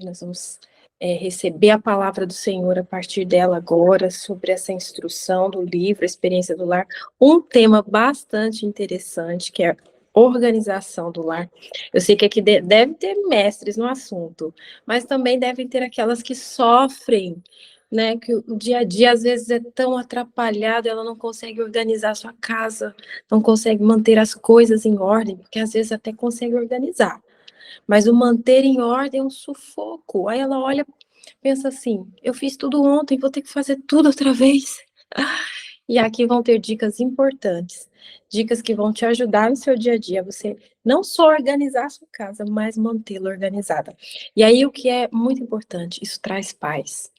Nós vamos receber a palavra do Senhor a partir dela agora, sobre essa instrução do livro, a experiência do lar. Um tema bastante interessante, que é a organização do lar. Eu sei que aqui deve ter mestres no assunto, mas também devem ter aquelas que sofrem, né? Que o dia a dia, às vezes, é tão atrapalhado, ela não consegue organizar a sua casa, não consegue manter as coisas em ordem, porque às vezes até consegue organizar. Mas o manter em ordem é um sufoco. Aí ela olha, pensa assim: eu fiz tudo ontem, vou ter que fazer tudo outra vez. E aqui vão ter dicas importantes, dicas que vão te ajudar no seu dia a dia, você não só organizar a sua casa, mas mantê-la organizada. E aí o que é muito importante, isso traz paz.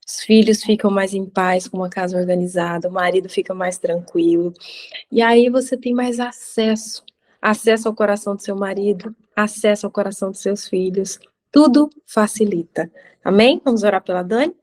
Os filhos ficam mais em paz com uma casa organizada, o marido fica mais tranquilo. E aí você tem mais acesso ao coração do seu marido, acesso ao coração dos seus filhos. Tudo facilita. Amém? Vamos orar pela Dani?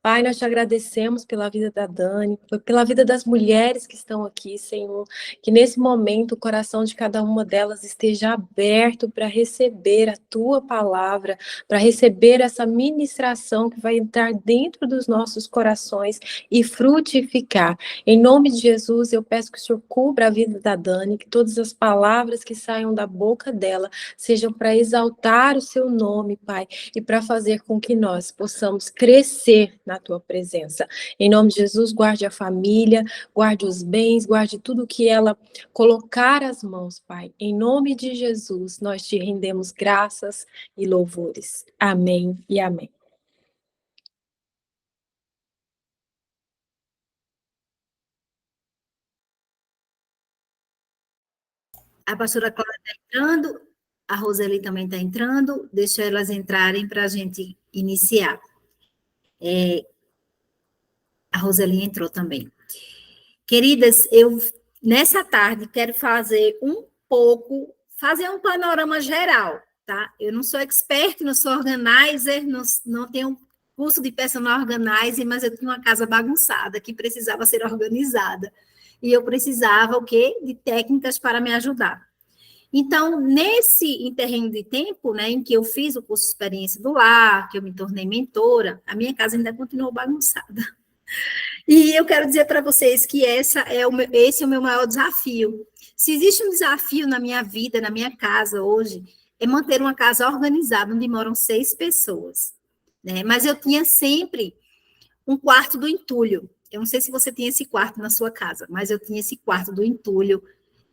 Pai, nós te agradecemos pela vida da Dani, pela vida das mulheres que estão aqui, Senhor, que nesse momento o coração de cada uma delas esteja aberto para receber a tua palavra, para receber essa ministração que vai entrar dentro dos nossos corações e frutificar. Em nome de Jesus, eu peço que o Senhor cubra a vida da Dani, que todas as palavras que saiam da boca dela sejam para exaltar o seu nome, Pai, e para fazer com que nós possamos crescer na tua presença. Em nome de Jesus, guarde a família, guarde os bens, guarde tudo que ela colocar as mãos, Pai. Em nome de Jesus, nós te rendemos graças e louvores. Amém e amém. A pastora Cláudia está entrando, a Roseli também está entrando, deixa elas entrarem para a gente iniciar. A Roseli entrou também. Queridas, eu nessa tarde quero fazer um panorama geral, tá? Eu não sou expert, não sou organizer, não tenho curso de personal organizer, mas eu tinha uma casa bagunçada que precisava ser organizada. E eu precisava, o quê? De técnicas para me ajudar. Então, nesse interregno de tempo, né, em que eu fiz o curso de experiência do lar, que eu me tornei mentora, a minha casa ainda continuou bagunçada. E eu quero dizer para vocês que esse é o meu maior desafio. Se existe um desafio na minha vida, na minha casa hoje, é manter uma casa organizada, onde moram 6 pessoas. Né? Mas eu tinha sempre um quarto do entulho. Eu não sei se você tem esse quarto na sua casa, mas eu tinha esse quarto do entulho.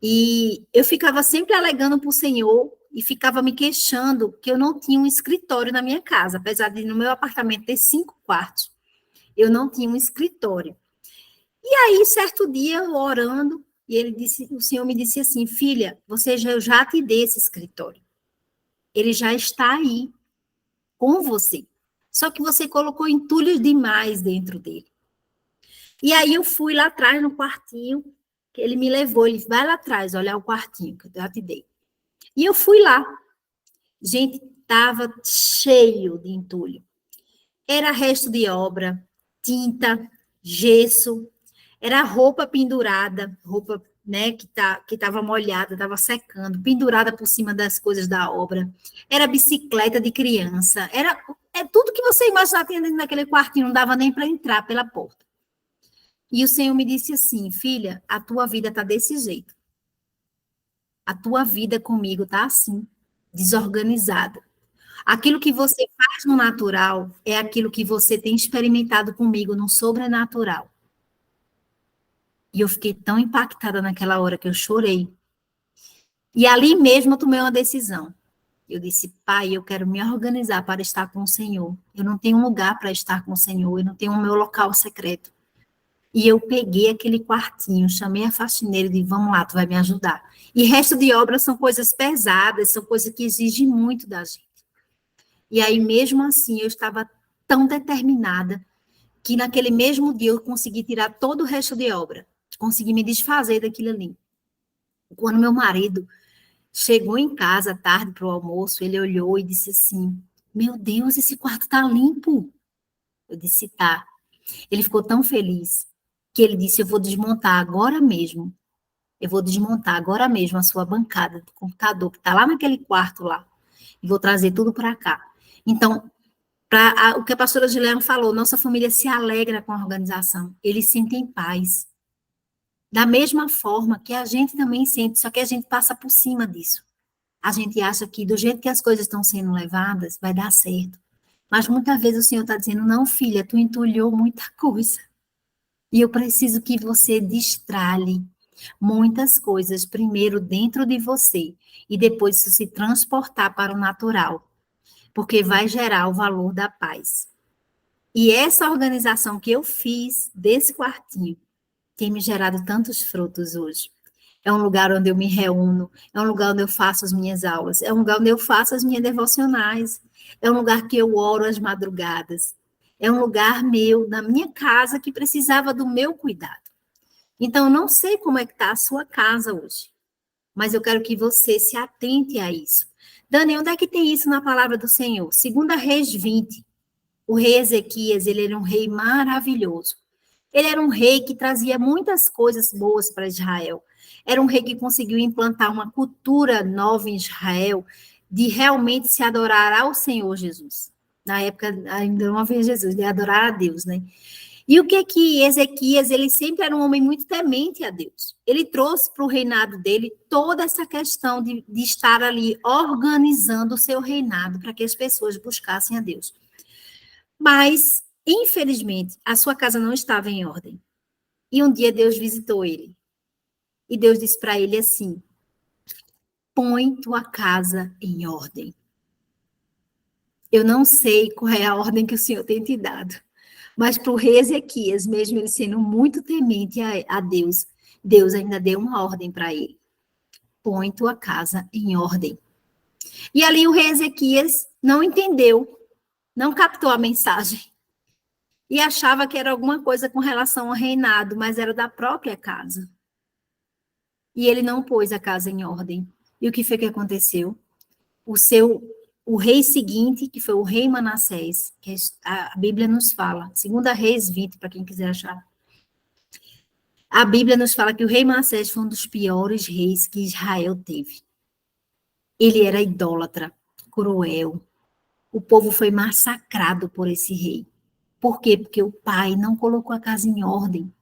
E eu ficava sempre alegando para o Senhor e ficava me queixando que eu não tinha um escritório na minha casa, apesar de no meu apartamento ter 5 quartos. Eu não tinha um escritório. E aí, certo dia, eu orando, o Senhor me disse assim: filha, eu já te dei esse escritório. Ele já está aí, com você. Só que você colocou entulhos demais dentro dele. E aí eu fui lá atrás no quartinho, que ele me levou, ele disse: vai lá atrás, olhar o quartinho que eu já te dei. E eu fui lá. Gente, estava cheio de entulho. Era resto de obra, tinta, gesso, era roupa pendurada, roupa, né, que estava molhada, estava secando, pendurada por cima das coisas da obra. Era bicicleta de criança, é tudo que você imaginar dentro daquele quartinho, não dava nem para entrar pela porta. E o Senhor me disse assim: filha, a tua vida está desse jeito. A tua vida comigo está assim, desorganizada. Aquilo que você faz no natural é aquilo que você tem experimentado comigo no sobrenatural. E eu fiquei tão impactada naquela hora que eu chorei. E ali mesmo eu tomei uma decisão. Eu disse: pai, eu quero me organizar para estar com o Senhor. Eu não tenho um lugar para estar com o Senhor, eu não tenho o meu local secreto. E eu peguei aquele quartinho, chamei a faxineira e disse: vamos lá, tu vai me ajudar. E resto de obras são coisas pesadas, são coisas que exigem muito da gente. E aí, mesmo assim, eu estava tão determinada que naquele mesmo dia eu consegui tirar todo o resto de obra. Consegui me desfazer daquilo ali. Quando meu marido chegou em casa tarde para o almoço, ele olhou e disse assim: meu Deus, esse quarto está limpo. Eu disse: tá. Ele ficou tão feliz que ele disse: eu vou desmontar agora mesmo. Eu vou desmontar agora mesmo a sua bancada do computador, que está lá naquele quarto lá. E vou trazer tudo para cá. Então, o que a pastora Gileana falou, nossa família se alegra com a organização, eles sentem paz. Da mesma forma que a gente também sente, só que a gente passa por cima disso. A gente acha que do jeito que as coisas estão sendo levadas, vai dar certo. Mas muitas vezes o Senhor está dizendo, não, filha, tu entulhou muita coisa. E eu preciso que você destralhe muitas coisas, primeiro dentro de você, e depois isso se transportar para o natural, porque vai gerar o valor da paz. E essa organização que eu fiz desse quartinho tem me gerado tantos frutos hoje. É um lugar onde eu me reúno, é um lugar onde eu faço as minhas aulas, é um lugar onde eu faço as minhas devocionais, é um lugar que eu oro às madrugadas, é um lugar meu, na minha casa, que precisava do meu cuidado. Então, eu não sei como é que está a sua casa hoje, mas eu quero que você se atente a isso. Dani, onde é que tem isso na palavra do Senhor? 2 Reis 20, o rei Ezequias, ele era um rei maravilhoso. Ele era um rei que trazia muitas coisas boas para Israel. Era um rei que conseguiu implantar uma cultura nova em Israel de realmente se adorar ao Senhor Jesus. Na época, ainda não havia Jesus, de adorar a Deus, né? E o que Ezequias, ele sempre era um homem muito temente a Deus. Ele trouxe para o reinado dele toda essa questão de estar ali organizando o seu reinado para que as pessoas buscassem a Deus. Mas, infelizmente, a sua casa não estava em ordem. E um dia Deus visitou ele. E Deus disse para ele assim, põe tua casa em ordem. Eu não sei qual é a ordem que o Senhor tem te dado. Mas para o rei Ezequias, mesmo ele sendo muito temente a Deus, Deus ainda deu uma ordem para ele. Põe tua casa em ordem. E ali o rei Ezequias não entendeu, não captou a mensagem. E achava que era alguma coisa com relação ao reinado, mas era da própria casa. E ele não pôs a casa em ordem. E o que foi que aconteceu? O rei seguinte, que foi o rei Manassés, que a Bíblia nos fala, 2 Reis 20, para quem quiser achar. A Bíblia nos fala que o rei Manassés foi um dos piores reis que Israel teve. Ele era idólatra, cruel. O povo foi massacrado por esse rei. Por quê? Porque o pai não colocou a casa em ordem.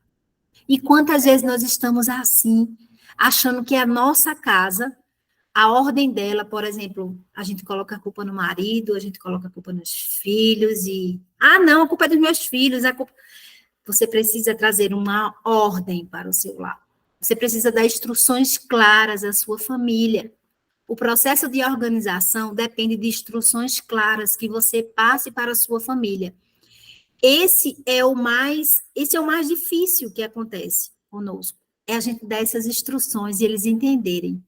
E quantas vezes nós estamos assim, achando que a nossa casa, a ordem dela, por exemplo, a gente coloca a culpa no marido, a gente coloca a culpa nos filhos e... Ah, não, a culpa é dos meus filhos, a culpa... Você precisa trazer uma ordem para o seu lar. Você precisa dar instruções claras à sua família. O processo de organização depende de instruções claras que você passe para a sua família. Esse é o mais difícil que acontece conosco. É a gente dar essas instruções e eles entenderem.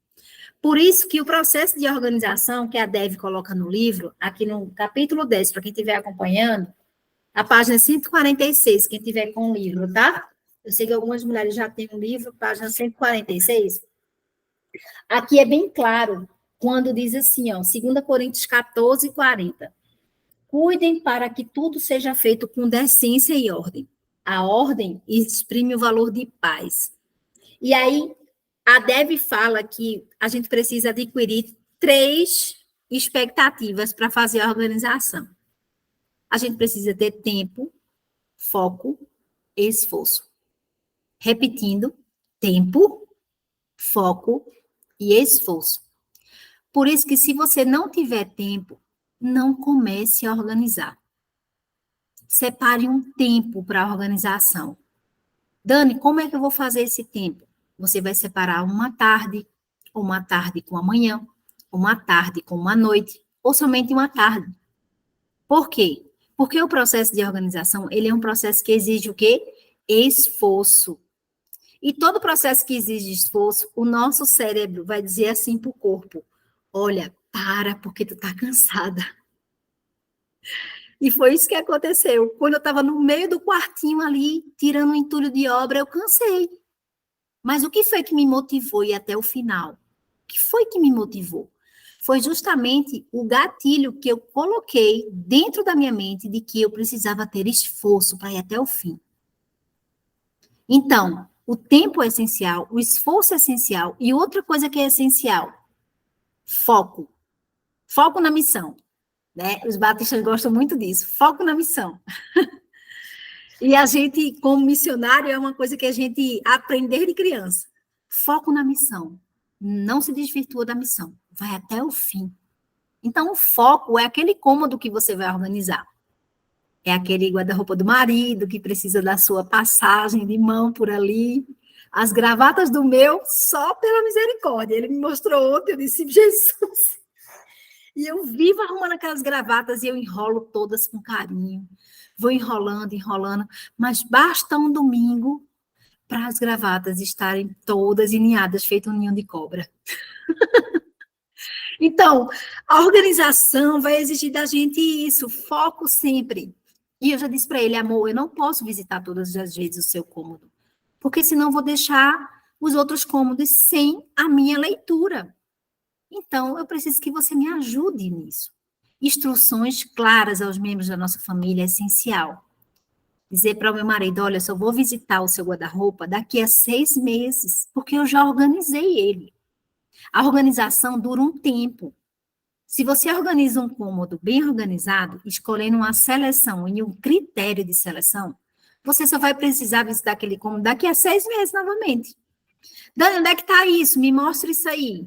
Por isso que o processo de organização que a Dev coloca no livro, aqui no capítulo 10, para quem estiver acompanhando, a página 146, quem tiver com o livro, tá? Eu sei que algumas mulheres já têm um livro, página 146. Aqui é bem claro, quando diz assim, ó, 2 Coríntios 14, 40. Cuidem para que tudo seja feito com decência e ordem. A ordem exprime o valor de paz. E aí, a Dev fala que a gente precisa adquirir 3 expectativas para fazer a organização. A gente precisa ter tempo, foco e esforço. Repetindo, tempo, foco e esforço. Por isso que se você não tiver tempo, não comece a organizar. Separe um tempo para a organização. Dani, como é que eu vou fazer esse tempo? Você vai separar uma tarde com a manhã, uma tarde com uma noite, ou somente uma tarde. Por quê? Porque o processo de organização, ele é um processo que exige o quê? Esforço. E todo processo que exige esforço, o nosso cérebro vai dizer assim para o corpo, olha, para, porque tu tá cansada. E foi isso que aconteceu. Quando eu estava no meio do quartinho ali, tirando o entulho de obra, eu cansei. Mas o que foi que me motivou ir até o final? O que foi que me motivou? Foi justamente o gatilho que eu coloquei dentro da minha mente de que eu precisava ter esforço para ir até o fim. Então, o tempo é essencial, o esforço é essencial, e outra coisa que é essencial, foco. Foco na missão. né? Os batistas gostam muito disso. Foco na missão. E a gente, como missionário, é uma coisa que a gente aprender de criança. Foco na missão. Não se desvirtua da missão. Vai até o fim. Então, o foco é aquele cômodo que você vai organizar. É aquele guarda-roupa do marido que precisa da sua passagem de mão por ali. As gravatas do meu, só pela misericórdia. Ele me mostrou ontem, eu disse, Jesus. E eu vivo arrumando aquelas gravatas e eu enrolo todas com carinho. Vou enrolando, enrolando. Mas basta um domingo para as gravatas estarem todas alinhadas, feito um ninho de cobra. Então, a organização vai exigir da gente isso, foco sempre. E eu já disse para ele, amor, eu não posso visitar todas as vezes o seu cômodo, porque senão vou deixar os outros cômodos sem a minha leitura. Então, eu preciso que você me ajude nisso. Instruções claras aos membros da nossa família é essencial. Dizer para o meu marido, olha, só vou visitar o seu guarda-roupa daqui a 6 meses, porque eu já organizei ele. A organização dura um tempo. Se você organiza um cômodo bem organizado, escolhendo uma seleção e um critério de seleção, você só vai precisar visitar aquele cômodo daqui a 6 meses novamente. Dani, onde é que está isso? Me mostra isso aí.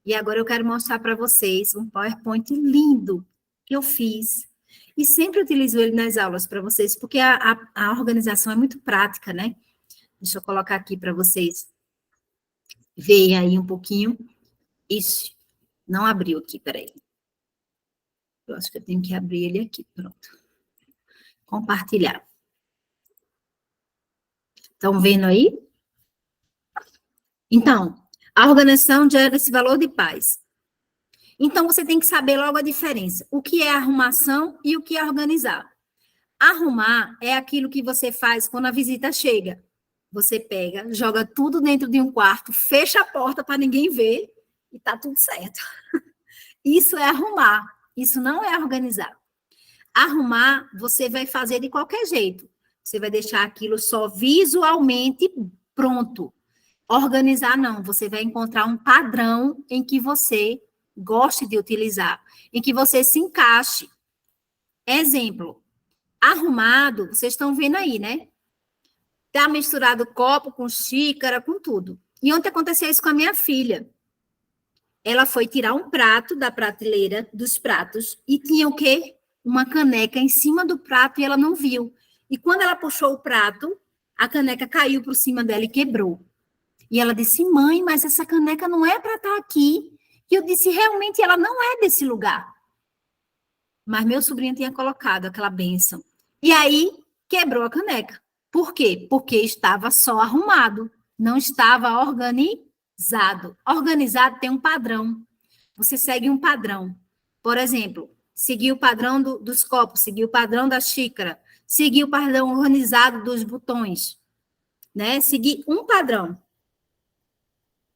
E agora eu quero mostrar para vocês um PowerPoint lindo que eu fiz. E sempre utilizo ele nas aulas para vocês, porque a organização é muito prática, né? Deixa eu colocar aqui para vocês verem aí um pouquinho. Isso, não abriu aqui, peraí. Eu acho que eu tenho que abrir ele aqui, pronto. Compartilhar. Estão vendo aí? Então, a organização gera esse valor de paz. Então, você tem que saber logo a diferença. O que é arrumação e o que é organizar. Arrumar é aquilo que você faz quando a visita chega. Você pega, joga tudo dentro de um quarto, fecha a porta para ninguém ver e tá tudo certo. Isso é arrumar. Isso não é organizar. Arrumar, você vai fazer de qualquer jeito. Você vai deixar aquilo só visualmente pronto. Organizar, não. Você vai encontrar um padrão em que você goste de utilizar, em que você se encaixe. Exemplo, arrumado, vocês estão vendo aí, né? Tá misturado copo com xícara, com tudo. E ontem aconteceu isso com a minha filha. Ela foi tirar um prato da prateleira dos pratos e tinha o quê? Uma caneca em cima do prato e ela não viu. E quando ela puxou o prato, a caneca caiu por cima dela e quebrou. E ela disse, mãe, mas essa caneca não é para estar aqui. E eu disse, realmente, ela não é desse lugar. Mas meu sobrinho tinha colocado aquela bênção. E aí, quebrou a caneca. Por quê? Porque estava só arrumado, não estava organizado. Organizado tem um padrão. Você segue um padrão. Por exemplo, seguir o padrão dos copos, seguir o padrão da xícara, seguir o padrão organizado dos botões, né? Seguir um padrão.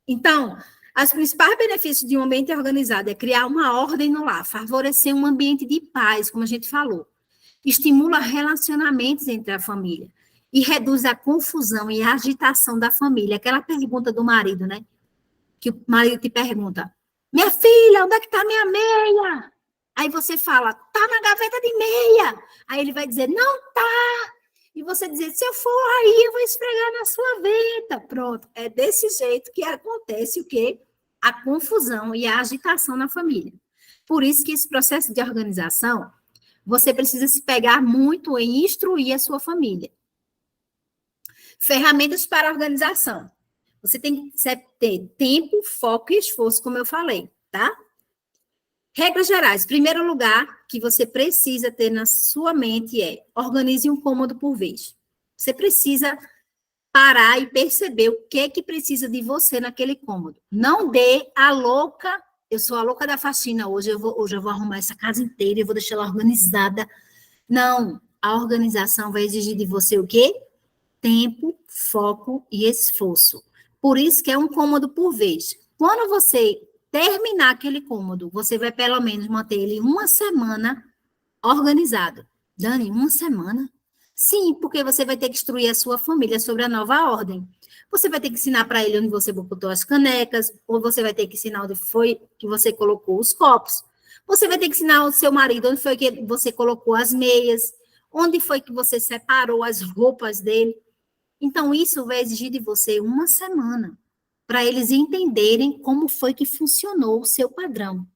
Então, os principais benefícios de um ambiente organizado é criar uma ordem no lar, favorecer um ambiente de paz, como a gente falou. Estimula relacionamentos entre a família e reduz a confusão e a agitação da família. Aquela pergunta do marido, né? Que o marido te pergunta, minha filha, onde é que está minha meia? Aí você fala, tá na gaveta de meia. Aí ele vai dizer, não tá. E você dizer, se eu for aí, eu vou esfregar na sua venta. Pronto. É desse jeito que acontece o quê? A confusão e a agitação na família. Por isso que esse processo de organização, você precisa se pegar muito em instruir a sua família. Ferramentas para a organização. Você tem que ter tempo, foco e esforço, como eu falei, tá? Regras gerais. Primeiro lugar que você precisa ter na sua mente é organize um cômodo por vez. Você precisa parar e perceber o que é que precisa de você naquele cômodo. Não dê a louca, eu sou a louca da faxina hoje eu vou arrumar essa casa inteira, eu vou deixar ela organizada. Não, a organização vai exigir de você o quê? Tempo, foco e esforço. Por isso que é um cômodo por vez. Quando você terminar aquele cômodo, você vai pelo menos manter ele uma semana organizado. Dani, uma semana? Sim, porque você vai ter que instruir a sua família sobre a nova ordem. Você vai ter que ensinar para ele onde você botou as canecas, ou você vai ter que ensinar onde foi que você colocou os copos. Você vai ter que ensinar o seu marido onde foi que você colocou as meias, onde foi que você separou as roupas dele. Então, isso vai exigir de você uma semana para eles entenderem como foi que funcionou o seu padrão,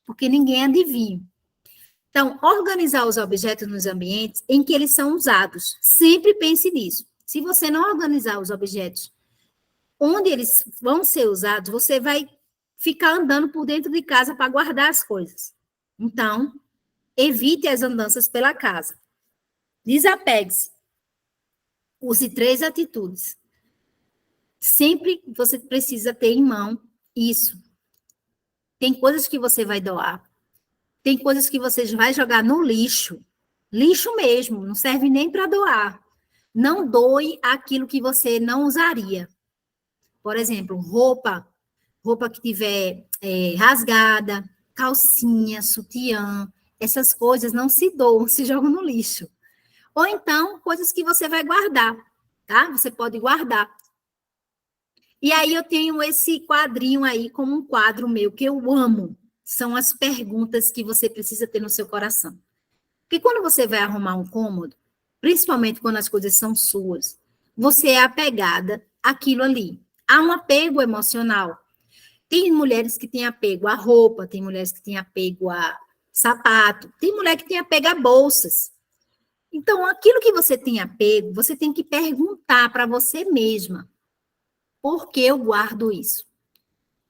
porque ninguém adivinha. Então, organizar os objetos nos ambientes em que eles são usados. Sempre pense nisso. Se você não organizar os objetos onde eles vão ser usados, você vai ficar andando por dentro de casa para guardar as coisas. Então, evite as andanças pela casa. Desapegue-se. Use 3 atitudes. Sempre você precisa ter em mão isso. Tem coisas que você vai doar. Tem coisas que você vai jogar no lixo. Lixo mesmo, não serve nem para doar. Não doe aquilo que você não usaria. Por exemplo, roupa que tiver rasgada, calcinha, sutiã, essas coisas não se doam, se jogam no lixo. Ou então, coisas que você vai guardar, tá? Você pode guardar. E aí eu tenho esse quadrinho aí como um quadro meu que eu amo. São as perguntas que você precisa ter no seu coração. Porque quando você vai arrumar um cômodo, principalmente quando as coisas são suas, você é apegada àquilo ali. Há um apego emocional. Tem mulheres que têm apego à roupa, tem mulheres que têm apego a sapato, tem mulher que tem apego a bolsas. Então, aquilo que você tem apego, você tem que perguntar para você mesma: por que eu guardo isso?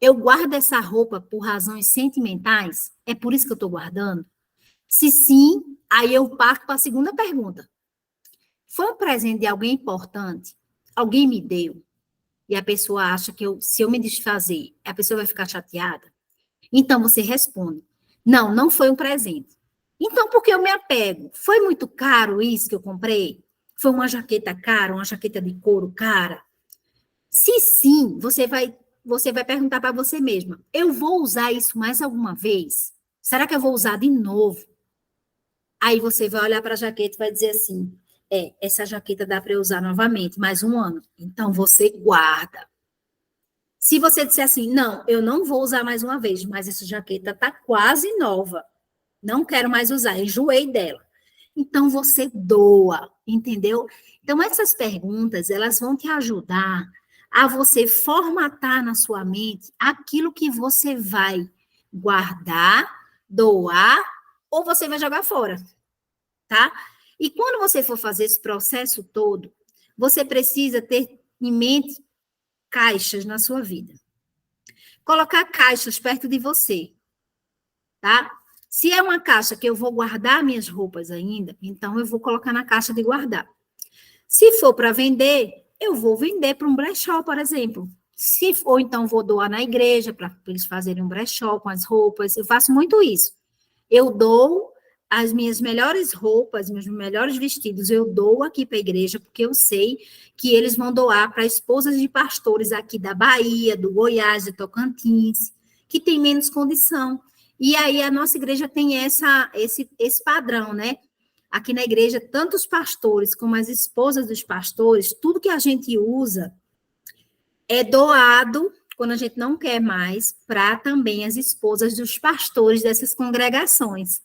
Eu guardo essa roupa por razões sentimentais? É por isso que eu estou guardando? Se sim, aí eu parto para a segunda pergunta. Foi um presente de alguém importante? Alguém me deu? E a pessoa acha que se eu me desfazer, a pessoa vai ficar chateada? Então você responde: não, não foi um presente. Então por que eu me apego? Foi muito caro isso que eu comprei? Foi uma jaqueta cara, uma jaqueta de couro cara? Se sim, você vai perguntar para você mesma: eu vou usar isso mais alguma vez? Será que eu vou usar de novo? Aí você vai olhar para a jaqueta e vai dizer assim: essa jaqueta dá para eu usar novamente, mais um ano. Então você guarda. Se você disser assim: não, eu não vou usar mais uma vez, mas essa jaqueta está quase nova, não quero mais usar, enjoei dela. Então você doa, entendeu? Então essas perguntas, elas vão te ajudar a você formatar na sua mente aquilo que você vai guardar, doar ou você vai jogar fora, tá? E quando você for fazer esse processo todo, você precisa ter em mente caixas na sua vida. Colocar caixas perto de você, tá? Se é uma caixa que eu vou guardar minhas roupas ainda, então eu vou colocar na caixa de guardar. Se for para vender, eu vou vender para um brechó, por exemplo. Ou então vou doar na igreja para eles fazerem um brechó com as roupas. Eu faço muito isso. Eu dou as minhas melhores roupas, meus melhores vestidos, eu dou aqui para a igreja, porque eu sei que eles vão doar para esposas de pastores aqui da Bahia, do Goiás, de Tocantins, que tem menos condição. E aí a nossa igreja tem esse padrão, né? Aqui na igreja, tanto os pastores como as esposas dos pastores, tudo que a gente usa é doado, quando a gente não quer mais, para também as esposas dos pastores dessas congregações.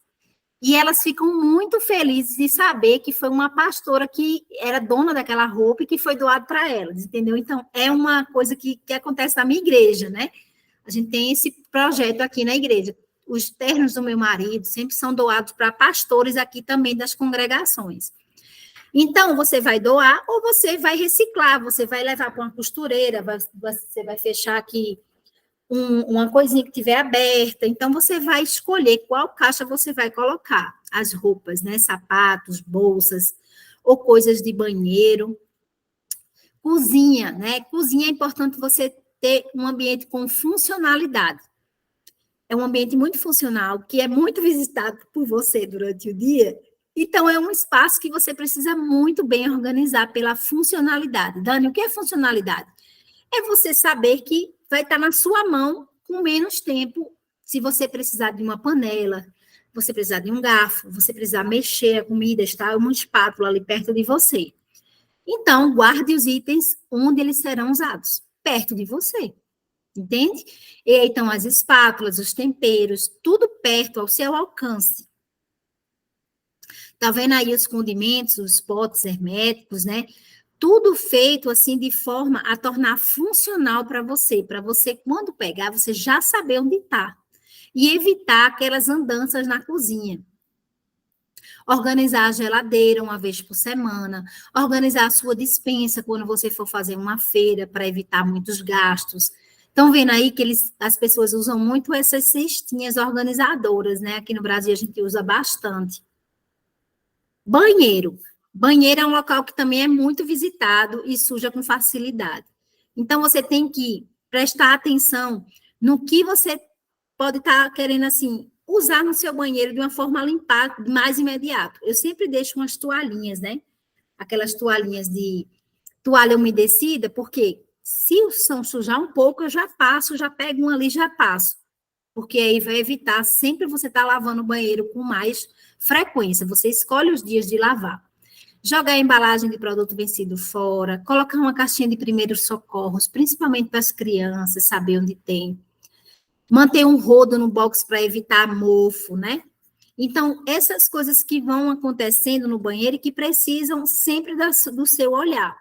E elas ficam muito felizes de saber que foi uma pastora que era dona daquela roupa e que foi doado para elas, entendeu? Então, é uma coisa que acontece na minha igreja, né? A gente tem esse projeto aqui na igreja. Os ternos do meu marido sempre são doados para pastores aqui também das congregações. Então, você vai doar ou você vai reciclar, você vai levar para uma costureira, você vai fechar aqui uma coisinha que tiver aberta, então você vai escolher qual caixa você vai colocar as roupas, né? Sapatos, bolsas ou coisas de banheiro. Cozinha, né? Cozinha é importante você ter um ambiente com funcionalidade. É um ambiente muito funcional, que é muito visitado por você durante o dia, então é um espaço que você precisa muito bem organizar pela funcionalidade. Dani, o que é funcionalidade? É você saber que vai estar na sua mão com menos tempo, se você precisar de uma panela, você precisar de um garfo, você precisar mexer a comida, está uma espátula ali perto de você. Então, guarde os itens onde eles serão usados, perto de você. entende? E aí estão as espátulas, os temperos, tudo perto, ao seu alcance. Tá vendo aí os condimentos, os potes herméticos, né? Tudo feito assim de forma a tornar funcional para você quando pegar, você já saber onde está. E evitar aquelas andanças na cozinha. Organizar a geladeira uma vez por semana, organizar a sua despensa quando você for fazer uma feira para evitar muitos gastos. Estão vendo aí que as pessoas usam muito essas cestinhas organizadoras, né? Aqui no Brasil a gente usa bastante. Banheiro. Banheiro é um local que também é muito visitado e suja com facilidade. Então, você tem que prestar atenção no que você pode estar querendo, assim, usar no seu banheiro de uma forma a limpar mais imediato. Eu sempre deixo umas toalhinhas, né? Aquelas toalhinhas de toalha umedecida, porque se o chão sujar um pouco, eu já passo, já pego uma ali e já passo. Porque aí vai evitar sempre você estar lavando o banheiro com mais frequência. Você escolhe os dias de lavar. Jogar a embalagem de produto vencido fora, colocar uma caixinha de primeiros socorros, principalmente para as crianças, saber onde tem. Manter um rodo no box para evitar mofo, né? Então, essas coisas que vão acontecendo no banheiro e que precisam sempre do seu olhar.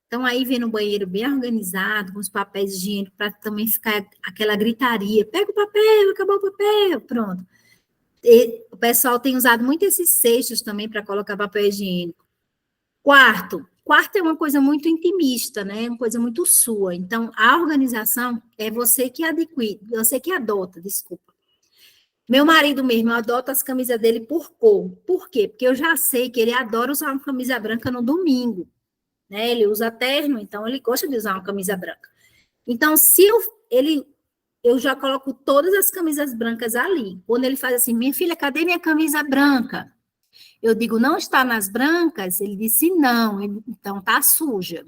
Então, aí vem no banheiro bem organizado, com os papéis higiênicos, para também ficar aquela gritaria. Pega o papel, acabou o papel, pronto. E o pessoal tem usado muito esses cestos também para colocar papel higiênico. Quarto é uma coisa muito intimista, né? Uma coisa muito sua. Então, a organização é você que adquire, você que adota, desculpa. Meu marido mesmo, eu adoto as camisas dele por cor. Por quê? Porque eu já sei que ele adora usar uma camisa branca no domingo, né? Ele usa terno, então ele gosta de usar uma camisa branca. Então, se eu já coloco todas as camisas brancas ali. Quando ele faz assim, minha filha, cadê minha camisa branca? Eu digo, não está nas brancas? Ele disse, não, então está suja,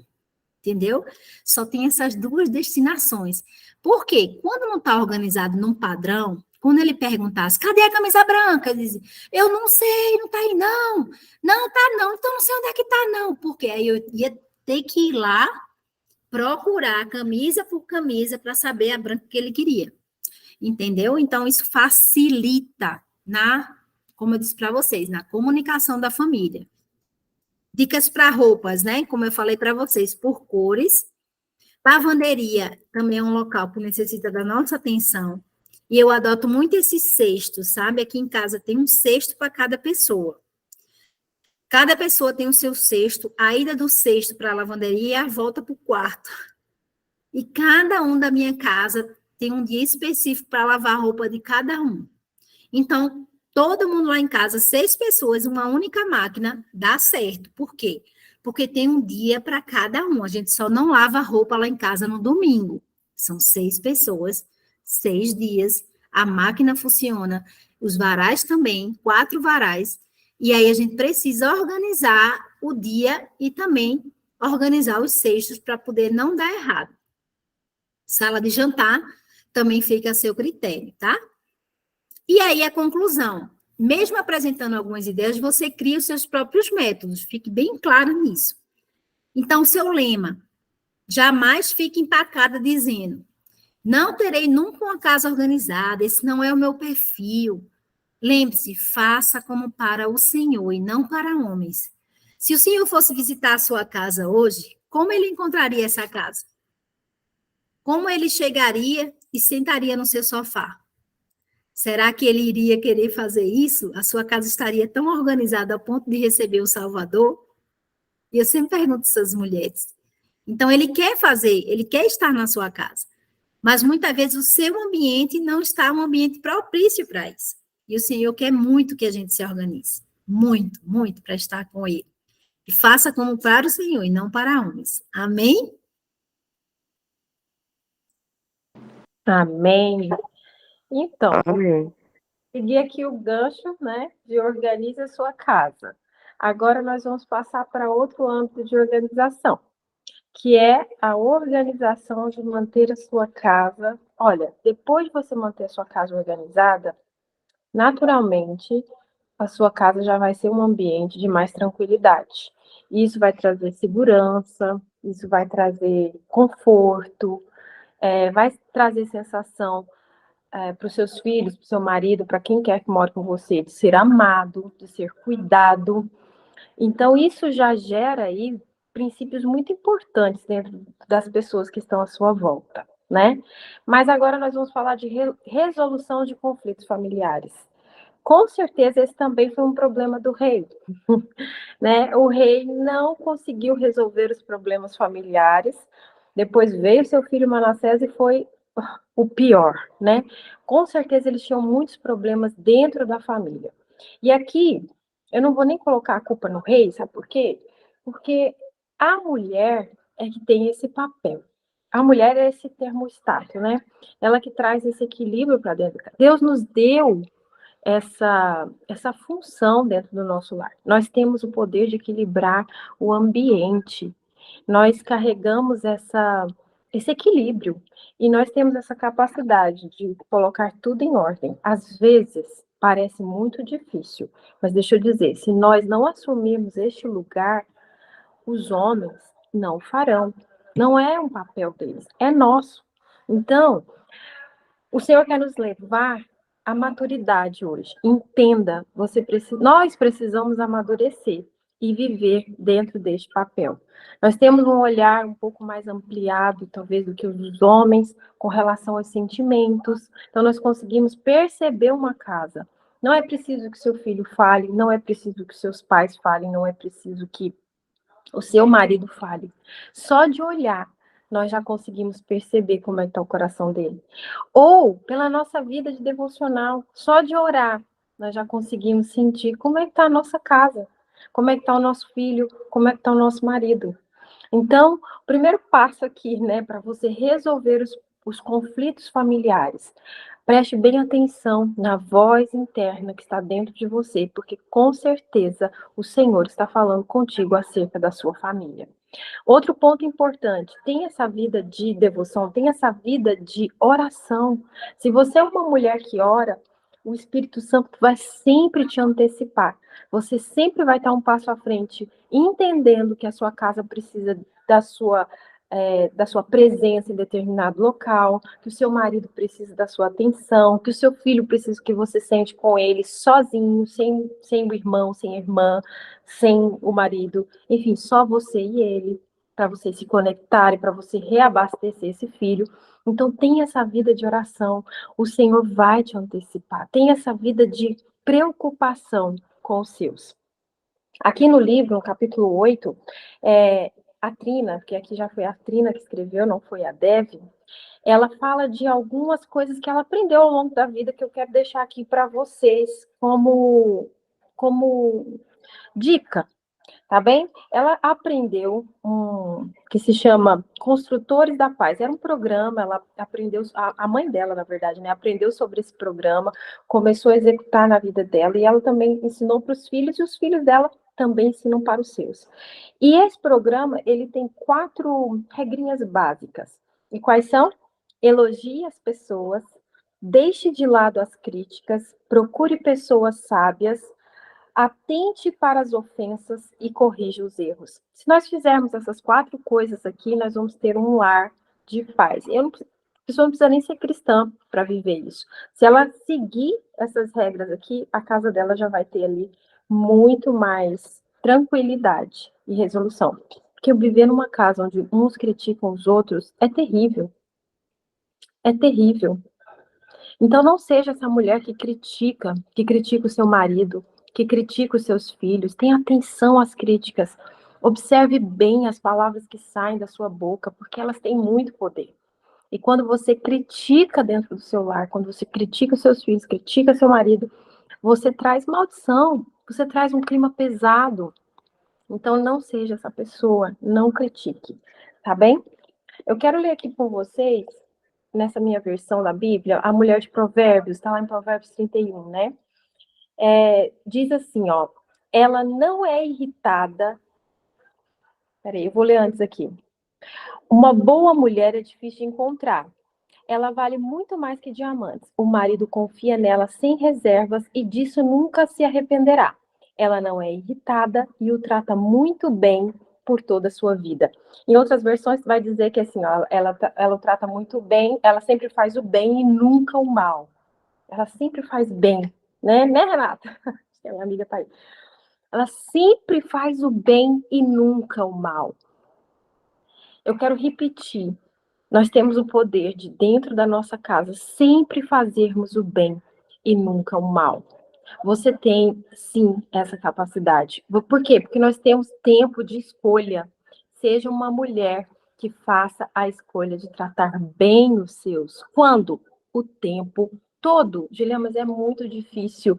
entendeu? Só tem essas duas destinações. Por quê? Quando não está organizado num padrão, quando ele perguntasse, cadê a camisa branca? Ele dizia, eu não sei, não está aí não. Não está não, então não sei onde é que está não. Porque aí eu ia ter que ir lá procurar camisa por camisa para saber a branca que ele queria. Entendeu? Então, isso facilita como eu disse para vocês, na comunicação da família. Dicas para roupas, né? Como eu falei para vocês, por cores. Lavanderia também é um local que necessita da nossa atenção. E eu adoto muito esses cestos, sabe? Aqui em casa tem um cesto para cada pessoa. Cada pessoa tem o seu cesto, a ida do cesto para a lavanderia e a volta para o quarto. E cada um da minha casa tem um dia específico para lavar a roupa de cada um. Então, todo mundo lá em casa, 6 pessoas, uma única máquina, dá certo. Por quê? Porque tem um dia para cada um. A gente só não lava a roupa lá em casa no domingo. São 6 pessoas, 6 dias. A máquina funciona. Os varais também, 4 varais. E aí a gente precisa organizar o dia e também organizar os cestos para poder não dar errado. Sala de jantar também fica a seu critério, tá? E aí a conclusão. Mesmo apresentando algumas ideias, você cria os seus próprios métodos. Fique bem claro nisso. Então, seu lema. Jamais fique empacada dizendo, não terei nunca uma casa organizada, esse não é o meu perfil. Lembre-se, faça como para o Senhor e não para homens. Se o Senhor fosse visitar a sua casa hoje, como ele encontraria essa casa? Como ele chegaria e sentaria no seu sofá? Será que ele iria querer fazer isso? A sua casa estaria tão organizada a ponto de receber o Salvador? E eu sempre pergunto essas mulheres. Então, ele quer fazer, ele quer estar na sua casa. Mas, muitas vezes, o seu ambiente não está um ambiente propício para isso. E o Senhor quer muito que a gente se organize. Muito, muito, para estar com Ele. E faça como para o Senhor e não para homens. Amém? Amém. Então, Amém. seguir aqui o gancho, né, de organize a sua casa. Agora nós vamos passar para outro âmbito de organização, que é a organização de manter a sua casa. Olha, depois de você manter a sua casa organizada, naturalmente, a sua casa já vai ser um ambiente de mais tranquilidade. Isso vai trazer segurança, isso vai trazer conforto, vai trazer sensação para os seus filhos, para o seu marido, para quem quer que more com você, de ser amado, de ser cuidado. Então, isso já gera aí princípios muito importantes dentro das pessoas que estão à sua volta, né? Mas agora nós vamos falar de resolução de conflitos familiares. Com certeza, esse também foi um problema do rei, né? O rei não conseguiu resolver os problemas familiares. Depois veio seu filho Manassés e foi o pior, né? Com certeza eles tinham muitos problemas dentro da família. E aqui, eu não vou nem colocar a culpa no rei, sabe por quê? Porque a mulher é que tem esse papel. A mulher é esse termostato, né? Ela que traz esse equilíbrio para dentro. Deus nos deu essa função dentro do nosso lar. Nós temos o poder de equilibrar o ambiente. Nós carregamos esse equilíbrio e nós temos essa capacidade de colocar tudo em ordem. Às vezes parece muito difícil, mas deixa eu dizer, se nós não assumirmos este lugar, os homens não farão. Não é um papel deles, é nosso. Então, o Senhor quer nos levar à maturidade hoje. Entenda, nós precisamos amadurecer e viver dentro deste papel. Nós temos um olhar um pouco mais ampliado, talvez, do que os dos homens, com relação aos sentimentos. Então, nós conseguimos perceber uma casa. Não é preciso que seu filho fale, não é preciso que seus pais falem, não é preciso que o seu marido fale. Só de olhar, nós já conseguimos perceber como é que está o coração dele. Ou pela nossa vida de devocional, só de orar, nós já conseguimos sentir como é que está a nossa casa, como é que está o nosso filho, como é que está o nosso marido. Então, o primeiro passo aqui, né, para você resolver os conflitos familiares, preste bem atenção na voz interna que está dentro de você, porque com certeza o Senhor está falando contigo acerca da sua família. Outro ponto importante, tem essa vida de devoção, tem essa vida de oração. Se você é uma mulher que ora, o Espírito Santo vai sempre te antecipar. Você sempre vai estar um passo à frente, entendendo que a sua casa precisa da sua presença em determinado local, que o seu marido precisa da sua atenção, que o seu filho precisa que você sente com ele sozinho, sem o irmão, sem a irmã, sem o marido, enfim, só você e ele, para vocês se conectarem, para você reabastecer esse filho. Então, tem essa vida de oração, o Senhor vai te antecipar, tem essa vida de preocupação com os seus. Aqui no livro, no capítulo 8, a Trina, que aqui já foi a Trina que escreveu, não foi a Dev, ela fala de algumas coisas que ela aprendeu ao longo da vida que eu quero deixar aqui para vocês como dica, tá bem? Ela aprendeu que se chama Construtores da Paz. Era um programa, ela aprendeu, a mãe dela, na verdade, né, aprendeu sobre esse programa, começou a executar na vida dela, e ela também ensinou para os filhos, e os filhos dela também ensinam para os seus. E esse programa, ele tem 4 regrinhas básicas. E quais são? Elogie as pessoas, deixe de lado as críticas, procure pessoas sábias, atente para as ofensas e corrija os erros. Se nós fizermos essas 4 coisas aqui, nós vamos ter um lar de paz. A pessoa não precisa nem ser cristã para viver isso. Se ela seguir essas regras aqui, a casa dela já vai ter ali muito mais tranquilidade e resolução. Porque viver numa casa onde uns criticam os outros é terrível. É terrível. Então não seja essa mulher que critica o seu marido, que critica os seus filhos. Tenha atenção às críticas. Observe bem as palavras que saem da sua boca, porque elas têm muito poder. E quando você critica dentro do seu lar, quando você critica os seus filhos, critica seu marido, você traz maldição, você traz um clima pesado. Então não seja essa pessoa, não critique, tá bem? Eu quero ler aqui com vocês, nessa minha versão da Bíblia, a mulher de Provérbios, está lá em Provérbios 31, né? Diz assim, ó, ela não é irritada. Peraí, eu vou ler antes aqui. Uma boa mulher é difícil de encontrar. Ela vale muito mais que diamantes. O marido confia nela sem reservas e disso nunca se arrependerá. Ela não é irritada e o trata muito bem por toda a sua vida. Em outras versões, vai dizer que assim, ó, ela trata muito bem, ela sempre faz o bem e nunca o mal. Ela sempre faz bem, né, Renata? Que é minha amiga tá aí. Ela sempre faz o bem e nunca o mal. Eu quero repetir. Nós temos o poder de, dentro da nossa casa, sempre fazermos o bem e nunca o mal. Você tem, sim, essa capacidade. Por quê? Porque nós temos tempo de escolha. Seja uma mulher que faça a escolha de tratar bem os seus. Quando? O tempo todo. Juliana, mas é muito difícil.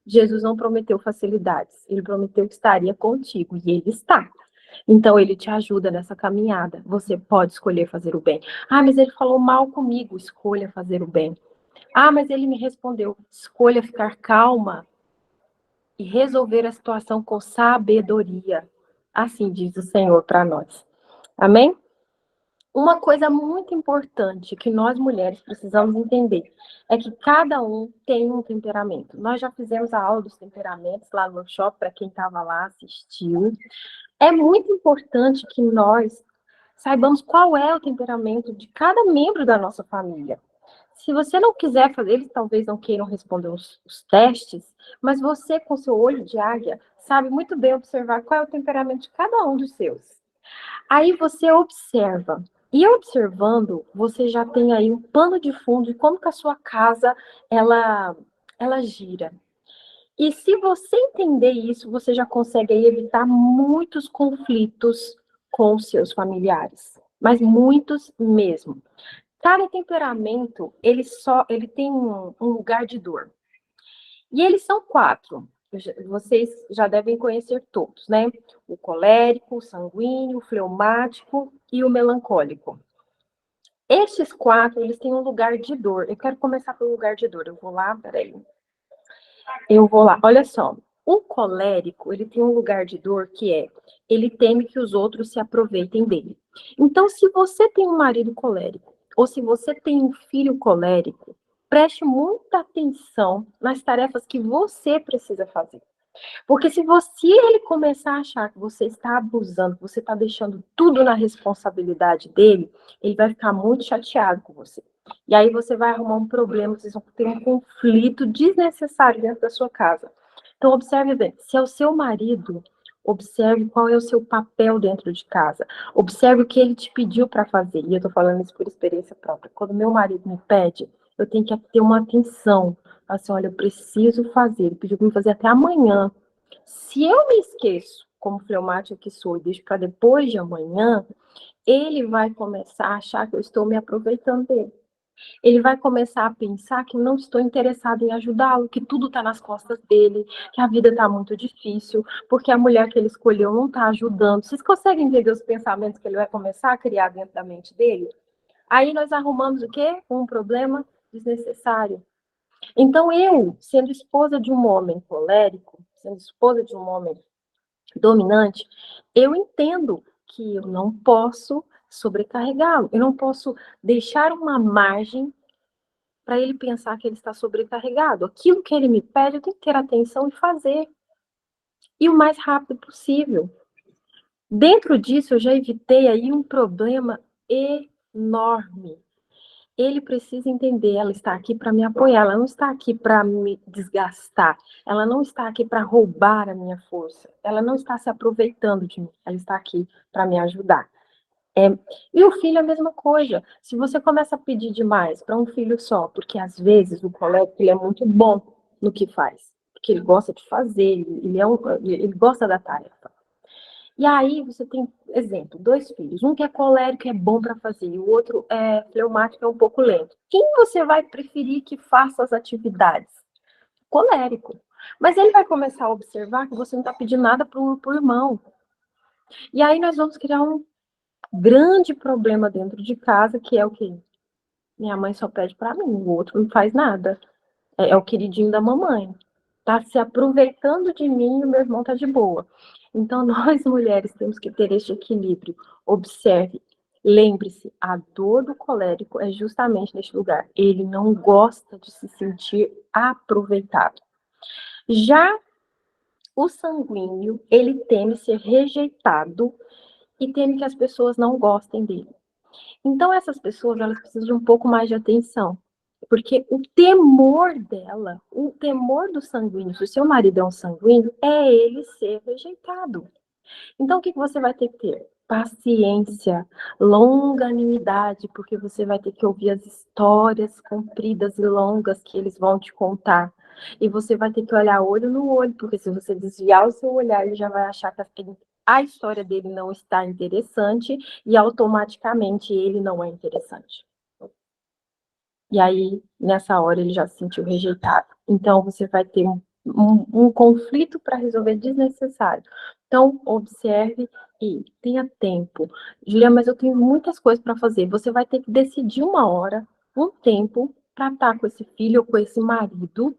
Jesus não prometeu facilidades. Ele prometeu que estaria contigo. E ele está. Então, ele te ajuda nessa caminhada. Você pode escolher fazer o bem. Ah, mas ele falou mal comigo. Escolha fazer o bem. Ah, mas ele me respondeu. Escolha ficar calma e resolver a situação com sabedoria. Assim diz o Senhor para nós. Amém? Uma coisa muito importante que nós mulheres precisamos entender é que cada um tem um temperamento. Nós já fizemos a aula dos temperamentos lá no workshop, para quem estava lá, assistiu. É muito importante que nós saibamos qual é o temperamento de cada membro da nossa família. Se você não quiser fazer, eles talvez não queiram responder os testes, mas você, com seu olho de águia, sabe muito bem observar qual é o temperamento de cada um dos seus. Aí você observa. E observando, você já tem aí um pano de fundo de como que a sua casa, ela gira. E se você entender isso, você já consegue aí evitar muitos conflitos com os seus familiares. Mas muitos mesmo. Cada temperamento, ele tem um lugar de dor. E eles são 4. Vocês já devem conhecer todos, né? O colérico, o sanguíneo, o fleumático e o melancólico. Estes 4, eles têm um lugar de dor. Eu quero começar pelo lugar de dor. Eu vou lá, peraí. Eu vou lá. Olha só. O colérico, ele tem um lugar de dor que é, ele teme que os outros se aproveitem dele. Então, se você tem um marido colérico, ou se você tem um filho colérico, preste muita atenção nas tarefas que você precisa fazer. Porque se ele começar a achar que você está abusando, que você está deixando tudo na responsabilidade dele, ele vai ficar muito chateado com você. E aí você vai arrumar um problema, vocês vão ter um conflito desnecessário dentro da sua casa. Então, observe bem, se é o seu marido, observe qual é o seu papel dentro de casa. Observe o que ele te pediu para fazer. E eu estou falando isso por experiência própria. Quando meu marido me pede, eu tenho que ter uma atenção. Assim, olha, eu preciso fazer. Ele pediu para me fazer até amanhã. Se eu me esqueço, como fleumática que sou, e deixo para depois de amanhã, ele vai começar a achar que eu estou me aproveitando dele. Ele vai começar a pensar que não estou interessado em ajudá-lo, que tudo está nas costas dele, que a vida está muito difícil, porque a mulher que ele escolheu não está ajudando. Vocês conseguem entender os pensamentos que ele vai começar a criar dentro da mente dele? Aí nós arrumamos o quê? Um problema desnecessário. Então eu, sendo esposa de um homem colérico, sendo esposa de um homem dominante, eu entendo que eu não posso sobrecarregá-lo, eu não posso deixar uma margem para ele pensar que ele está sobrecarregado. Aquilo que ele me pede, eu tenho que ter atenção e fazer. E o mais rápido possível. Dentro disso, eu já evitei aí um problema enorme. Ele precisa entender, ela está aqui para me apoiar, ela não está aqui para me desgastar, ela não está aqui para roubar a minha força, ela não está se aproveitando de mim, ela está aqui para me ajudar. E o filho é a mesma coisa. Se você começa a pedir demais para um filho só, porque às vezes o colega ele é muito bom no que faz, porque ele gosta de fazer, ele gosta da tarefa. E aí você tem, exemplo, 2 filhos. Um que é colérico, é bom para fazer, e o outro é fleumático, é um pouco lento. Quem você vai preferir que faça as atividades? Colérico. Mas ele vai começar a observar que você não está pedindo nada para o irmão. E aí nós vamos criar um grande problema dentro de casa, que é o quê? Minha mãe só pede para mim, o outro não faz nada. É o queridinho da mamãe. Tá se aproveitando de mim e o meu irmão tá de boa. Então, nós mulheres temos que ter este equilíbrio. Observe, lembre-se, a dor do colérico é justamente neste lugar. Ele não gosta de se sentir aproveitado. Já o sanguíneo, ele teme ser rejeitado e teme que as pessoas não gostem dele. Então, essas pessoas, elas precisam de um pouco mais de atenção. Porque o temor dela, o temor do sanguíneo, se o seu marido é um sanguíneo, é ele ser rejeitado. Então, o que você vai ter que ter? Paciência, longanimidade, porque você vai ter que ouvir as histórias compridas e longas que eles vão te contar. E você vai ter que olhar olho no olho, porque se você desviar o seu olhar, ele já vai achar que a história dele não está interessante e automaticamente ele não é interessante. E aí, nessa hora, ele já se sentiu rejeitado. Então, você vai ter um conflito para resolver desnecessário. Então, observe e tenha tempo. Julia, mas eu tenho muitas coisas para fazer. Você vai ter que decidir uma hora, um tempo, para estar com esse filho ou com esse marido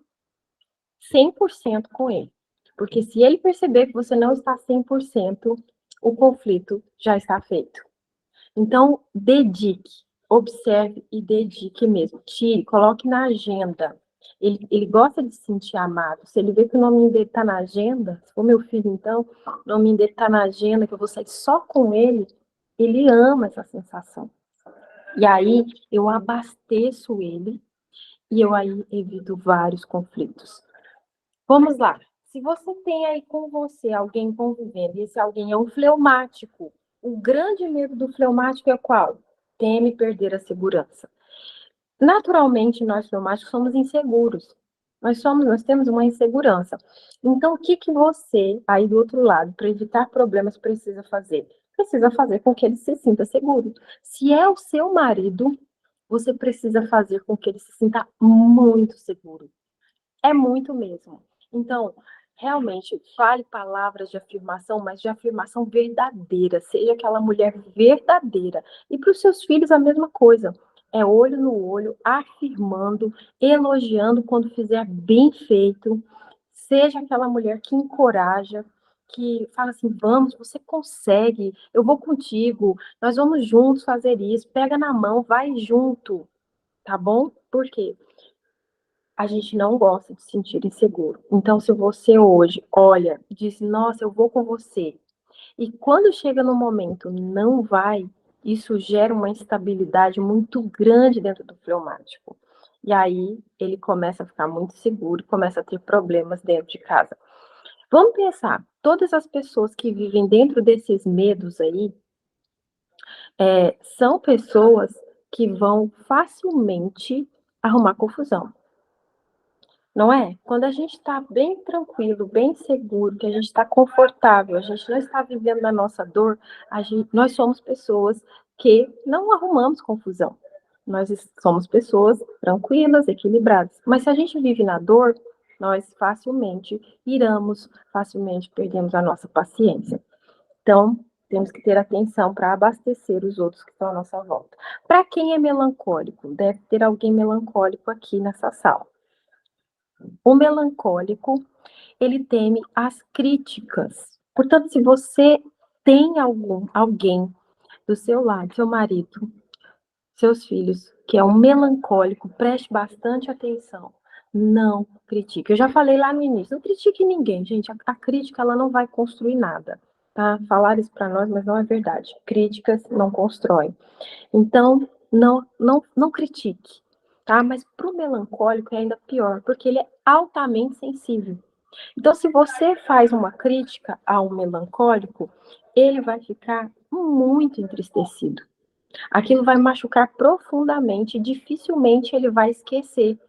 100% com ele. Porque se ele perceber que você não está 100%, o conflito já está feito. Então, dedique, observe e dedique mesmo. Tire, coloque na agenda. Ele gosta de se sentir amado. Se ele vê que o nome dele está na agenda, se for meu filho, então, o nome dele está na agenda, que eu vou sair só com ele ama essa sensação. E aí, eu abasteço ele e eu aí evito vários conflitos. Vamos lá. Se você tem aí com você alguém convivendo, e esse alguém é um fleumático, o grande medo do fleumático é qual? Teme perder a segurança. Naturalmente, nós fleumáticos somos inseguros. Nós temos uma insegurança. Então, o que você, aí do outro lado, para evitar problemas, precisa fazer? Precisa fazer com que ele se sinta seguro. Se é o seu marido, você precisa fazer com que ele se sinta muito seguro. É muito mesmo. Então, realmente, fale palavras de afirmação, mas de afirmação verdadeira. Seja aquela mulher verdadeira. E para os seus filhos, a mesma coisa. É olho no olho, afirmando, elogiando quando fizer bem feito. Seja aquela mulher que encoraja, que fala assim: vamos, você consegue, eu vou contigo, nós vamos juntos fazer isso. Pega na mão, vai junto, tá bom? Por quê? A gente não gosta de se sentir inseguro. Então, se você hoje olha e diz, nossa, eu vou com você, e quando chega no momento não vai, isso gera uma instabilidade muito grande dentro do fleumático. E aí ele começa a ficar muito seguro, começa a ter problemas dentro de casa. Vamos pensar, todas as pessoas que vivem dentro desses medos aí, são pessoas que vão facilmente arrumar confusão. Não é? Quando a gente está bem tranquilo, bem seguro, que a gente está confortável, a gente não está vivendo a nossa dor, nós somos pessoas que não arrumamos confusão. Nós somos pessoas tranquilas, equilibradas. Mas se a gente vive na dor, nós facilmente iramos, facilmente perdemos a nossa paciência. Então, temos que ter atenção para abastecer os outros que estão à nossa volta. Para quem é melancólico, deve ter alguém melancólico aqui nessa sala. O melancólico, ele teme as críticas. Portanto, se você tem alguém do seu lado, seu marido, seus filhos, que é um melancólico, preste bastante atenção. Não critique. Eu já falei lá no início, não critique ninguém, gente. A crítica, ela não vai construir nada, tá? Falar isso para nós, mas não é verdade. Críticas não constroem. Então, não critique, tá? Mas para o melancólico é ainda pior, porque ele é altamente sensível. Então, se você faz uma crítica ao melancólico, ele vai ficar muito entristecido. Aquilo vai machucar profundamente e dificilmente ele vai esquecer.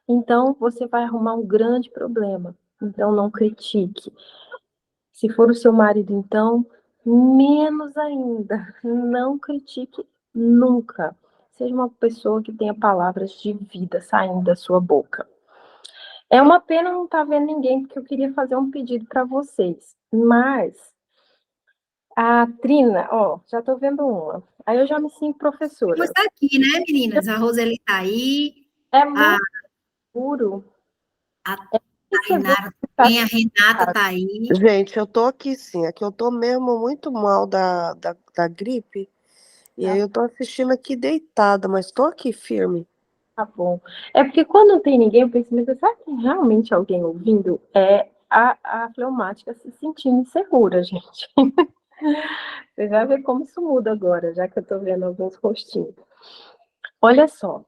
Então, você vai arrumar um grande problema. Então, não critique. Se for o seu marido, então, menos ainda. Não critique nunca. Seja uma pessoa que tenha palavras de vida saindo da sua boca. É uma pena não estar vendo ninguém, porque eu queria fazer um pedido para vocês. Mas a Trina, ó, já estou vendo uma. Aí eu já me sinto professora. Estamos aqui, né, meninas? A Roseli está aí. É muito duro. A Tainara também, a Renata está aí. Gente, eu tô aqui sim, aqui eu tô mesmo muito mal da gripe, e aí eu tô assistindo aqui deitada, mas tô aqui firme. Tá bom. É porque quando não tem ninguém, eu penso, mas será que realmente alguém ouvindo é a fleumática se sentindo insegura, gente? Você vai ver como isso muda agora, já que eu estou vendo alguns rostinhos. Olha só,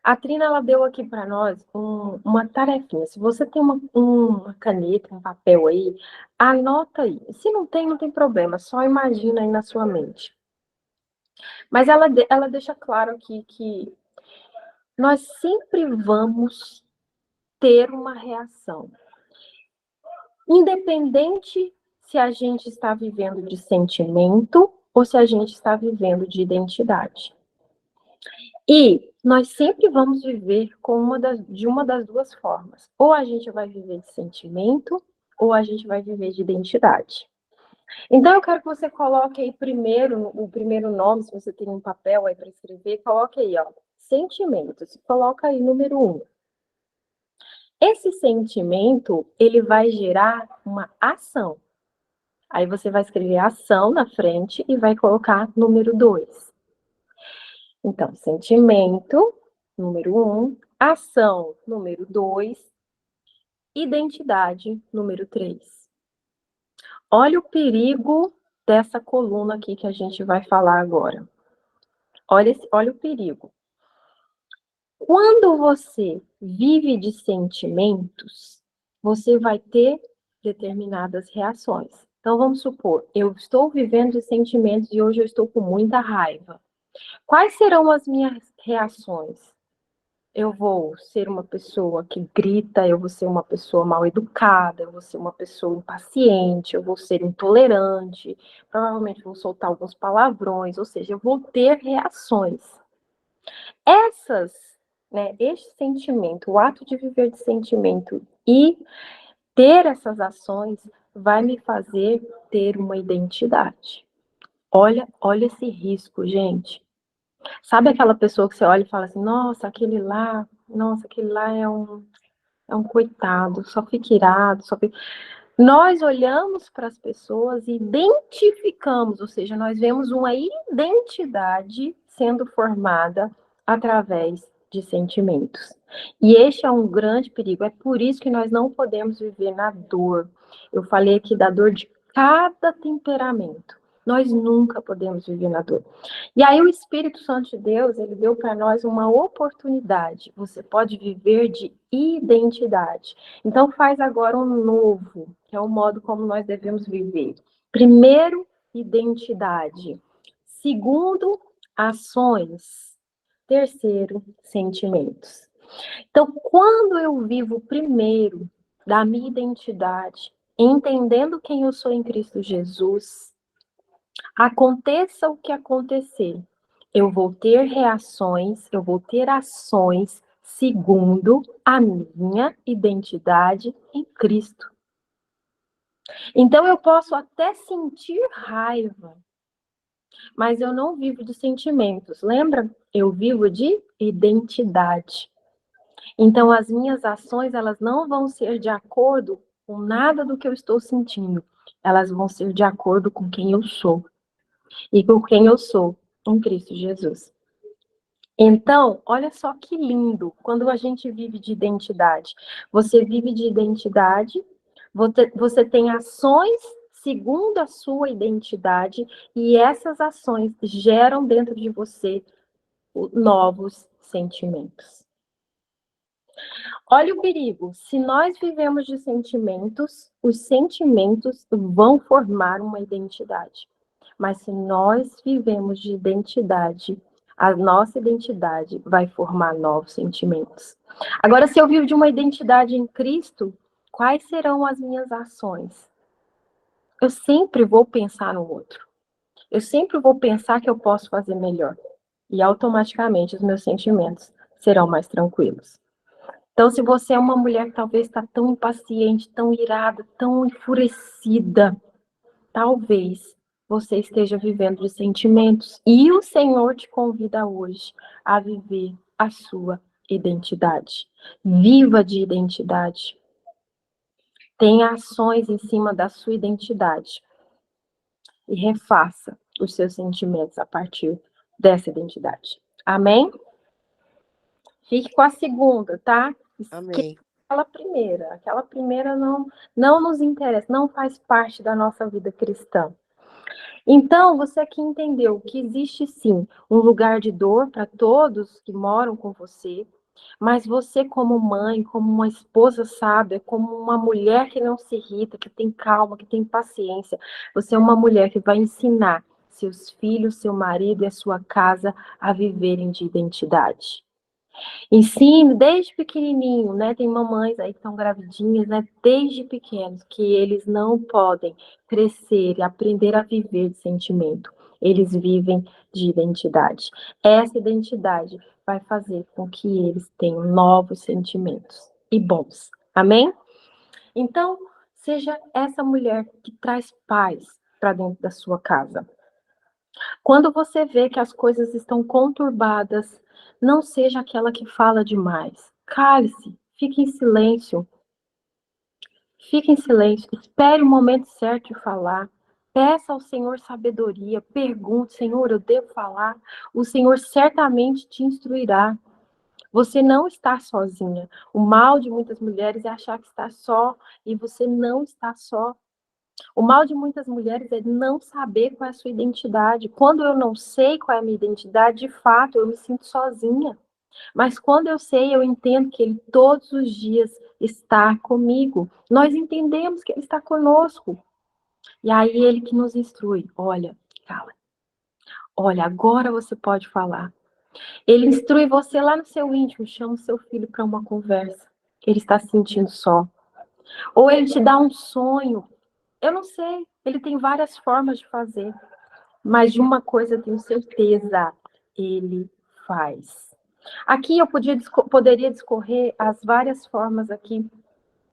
a Trina ela deu aqui para nós uma tarefinha. Se você tem uma caneta, um papel aí, anota aí. Se não tem, não tem problema, só imagina aí na sua mente. Mas ela deixa claro aqui que nós sempre vamos ter uma reação. Independente se a gente está vivendo de sentimento ou se a gente está vivendo de identidade. E nós sempre vamos viver de uma das duas formas. Ou a gente vai viver de sentimento, ou a gente vai viver de identidade. Então, eu quero que você coloque aí primeiro, o primeiro nome, se você tem um papel aí para escrever, coloque aí, ó, sentimentos. Coloca aí número 1. Esse sentimento, ele vai gerar uma ação. Aí você vai escrever ação na frente e vai colocar número 2. Então, sentimento, número 1, ação, número 2, identidade, número 3. Olha o perigo dessa coluna aqui que a gente vai falar agora. Olha o perigo. Quando você vive de sentimentos, você vai ter determinadas reações. Então, vamos supor, eu estou vivendo de sentimentos e hoje eu estou com muita raiva. Quais serão as minhas reações? Eu vou ser uma pessoa que grita, eu vou ser uma pessoa mal educada, eu vou ser uma pessoa impaciente, eu vou ser intolerante, provavelmente vou soltar alguns palavrões, ou seja, eu vou ter reações. Este sentimento, o ato de viver de sentimento e ter essas ações vai me fazer ter uma identidade. Olha esse risco, gente. Sabe aquela pessoa que você olha e fala assim, nossa, aquele lá é um coitado, só fica irado, Nós olhamos para as pessoas e identificamos, ou seja, nós vemos uma identidade sendo formada através de sentimentos. E este é um grande perigo, é por isso que nós não podemos viver na dor. Eu falei aqui da dor de cada temperamento. Nós nunca podemos viver na dor. E aí o Espírito Santo de Deus, ele deu para nós uma oportunidade. Você pode viver de identidade. Então faz agora um novo, que é o modo como nós devemos viver. Primeiro, identidade. Segundo, ações. Terceiro, sentimentos. Então, quando eu vivo primeiro da minha identidade, entendendo quem eu sou em Cristo Jesus, aconteça o que acontecer, eu vou ter reações, eu vou ter ações segundo a minha identidade em Cristo. Então eu posso até sentir raiva, mas eu não vivo de sentimentos, lembra? Eu vivo de identidade. Então as minhas ações, elas não vão ser de acordo com nada do que eu estou sentindo, elas vão ser de acordo com quem eu sou. E com quem eu sou em Cristo Jesus. Então, olha só que lindo quando a gente vive de identidade. Você vive de identidade, você tem ações segundo a sua identidade, e essas ações geram dentro de você novos sentimentos. Olha o perigo. Se nós vivemos de sentimentos, os sentimentos vão formar uma identidade. Mas se nós vivemos de identidade, a nossa identidade vai formar novos sentimentos. Agora, se eu vivo de uma identidade em Cristo, quais serão as minhas ações? Eu sempre vou pensar no outro. Eu sempre vou pensar que eu posso fazer melhor. E automaticamente os meus sentimentos serão mais tranquilos. Então, se você é uma mulher que talvez está tão impaciente, tão irada, tão enfurecida, talvez você esteja vivendo de sentimentos. E o Senhor te convida hoje a viver a sua identidade. Viva de identidade. Tenha ações em cima da sua identidade. E refaça os seus sentimentos a partir dessa identidade. Amém? Fique com a segunda, tá? Amém. Aquela primeira não nos interessa, não faz parte da nossa vida cristã. Então, você aqui entendeu que existe sim um lugar de dor para todos que moram com você, mas você, como mãe, como uma esposa sábia, como uma mulher que não se irrita, que tem calma, que tem paciência, você é uma mulher que vai ensinar seus filhos, seu marido e a sua casa a viverem de identidade. Ensine desde pequenininho, né? Tem mamães aí que estão gravidinhas, né? Desde pequenos, que eles não podem crescer e aprender a viver de sentimento. Eles vivem de identidade. Essa identidade vai fazer com que eles tenham novos sentimentos e bons. Amém? Então, seja essa mulher que traz paz para dentro da sua casa. Quando você vê que as coisas estão conturbadas, não seja aquela que fala demais. Cale-se, fique em silêncio. Fique em silêncio, espere o momento certo de falar. Peça ao Senhor sabedoria, pergunte, Senhor, eu devo falar? O Senhor certamente te instruirá. Você não está sozinha. O mal de muitas mulheres é achar que está só, e você não está só. O mal de muitas mulheres é não saber qual é a sua identidade. Quando eu não sei qual é a minha identidade, de fato, eu me sinto sozinha. Mas quando eu sei, eu entendo que Ele todos os dias está comigo. Nós entendemos que Ele está conosco. E aí Ele que nos instrui. Olha, cala. Olha, agora você pode falar. Ele instrui você lá no seu íntimo. Chama o seu filho para uma conversa. Ele está se sentindo só. Ou Ele te dá um sonho. Eu não sei. Ele tem várias formas de fazer. Mas de uma coisa eu tenho certeza. Ele faz. Aqui eu poderia discorrer as várias formas aqui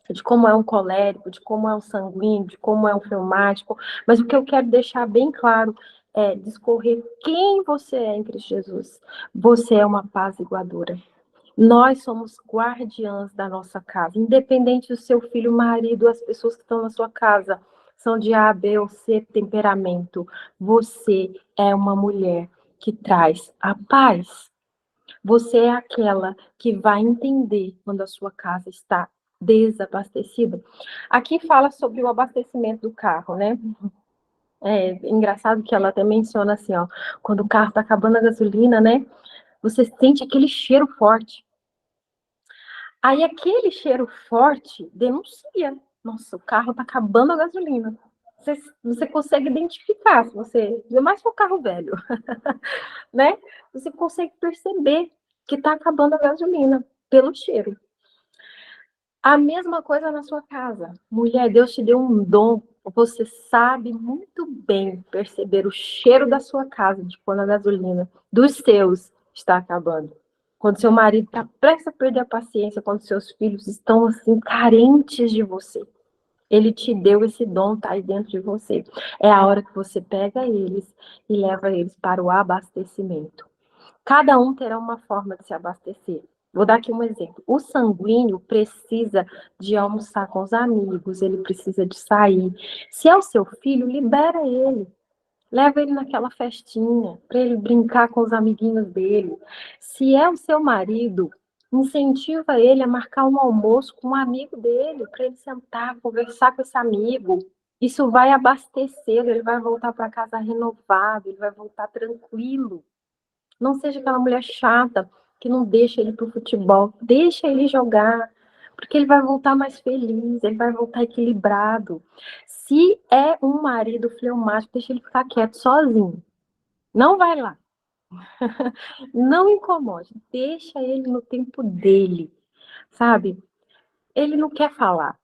de como é um colérico, de como é um sanguíneo, de como é um fleumático, mas o que eu quero deixar bem claro é discorrer quem você é em Cristo Jesus. Você é uma apaziguadora. Nós somos guardiãs da nossa casa, independente do seu filho, marido, as pessoas que estão na sua casa, são de A, B ou C temperamento. Você é uma mulher que traz a paz. Você é aquela que vai entender quando a sua casa está desabastecida. Aqui fala sobre o abastecimento do carro, né? É engraçado que ela até menciona assim, ó, quando o carro está acabando a gasolina, né? Você sente aquele cheiro forte. Aí aquele cheiro forte denuncia. Nossa, o carro está acabando a gasolina. Você consegue identificar, se você, ainda mais se for um carro velho, né? Você consegue perceber que está acabando a gasolina pelo cheiro. A mesma coisa na sua casa. Mulher, Deus te deu um dom. Você sabe muito bem perceber o cheiro da sua casa, de quando a gasolina dos seus está acabando. Quando seu marido está prestes a perder a paciência, quando seus filhos estão assim carentes de você. Ele te deu esse dom, tá aí dentro de você. É a hora que você pega eles e leva eles para o abastecimento. Cada um terá uma forma de se abastecer. Vou dar aqui um exemplo. O sanguíneo precisa de almoçar com os amigos, ele precisa de sair. Se é o seu filho, libera ele. Leva ele naquela festinha, para ele brincar com os amiguinhos dele. Se é o seu marido, incentiva ele a marcar um almoço com um amigo dele, para ele sentar, conversar com esse amigo. Isso vai abastecê-lo, ele vai voltar para casa renovado, ele vai voltar tranquilo. Não seja aquela mulher chata que não deixa ele pro futebol. Deixa ele jogar, porque ele vai voltar mais feliz, ele vai voltar equilibrado. Se é um marido fleumático, deixa ele ficar quieto sozinho. Não vai lá. Não incomode. Deixa ele no tempo dele, sabe? Ele não quer falar.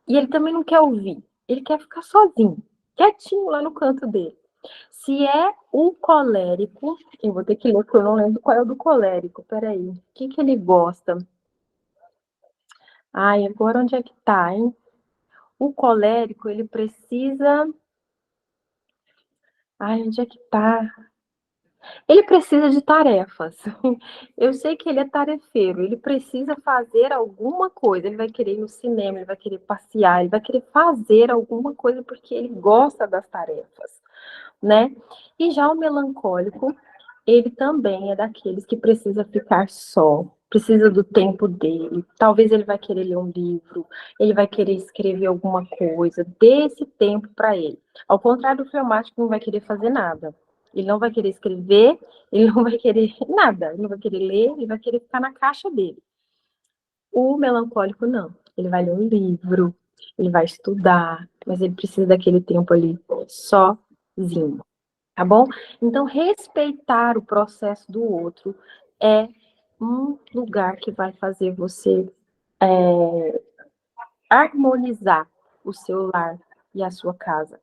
E ele também não quer ouvir. Ele quer ficar sozinho, quietinho lá no canto dele. Se é o colérico, eu vou ter que ler, porque eu não lembro qual é o do colérico. Peraí, o que ele gosta? Ai, agora onde é que tá, hein? O colérico, ele precisa... Ai, onde é que tá? Ele precisa de tarefas. Eu sei que ele é tarefeiro, ele precisa fazer alguma coisa. Ele vai querer ir no cinema, ele vai querer passear, ele vai querer fazer alguma coisa porque ele gosta das tarefas, né? E já o melancólico, ele também é daqueles que precisa ficar só. precisa do tempo dele. Talvez ele vai querer ler um livro, ele vai querer escrever alguma coisa. Dê esse tempo para ele. Ao contrário do fleumático, não vai querer fazer nada. Ele não vai querer escrever, ele não vai querer nada. Ele não vai querer ler, ele vai querer ficar na caixa dele. O melancólico, não. Ele vai ler um livro, ele vai estudar, mas ele precisa daquele tempo ali sozinho. Tá bom? Então, respeitar o processo do outro é um lugar que vai fazer você harmonizar o seu lar e a sua casa.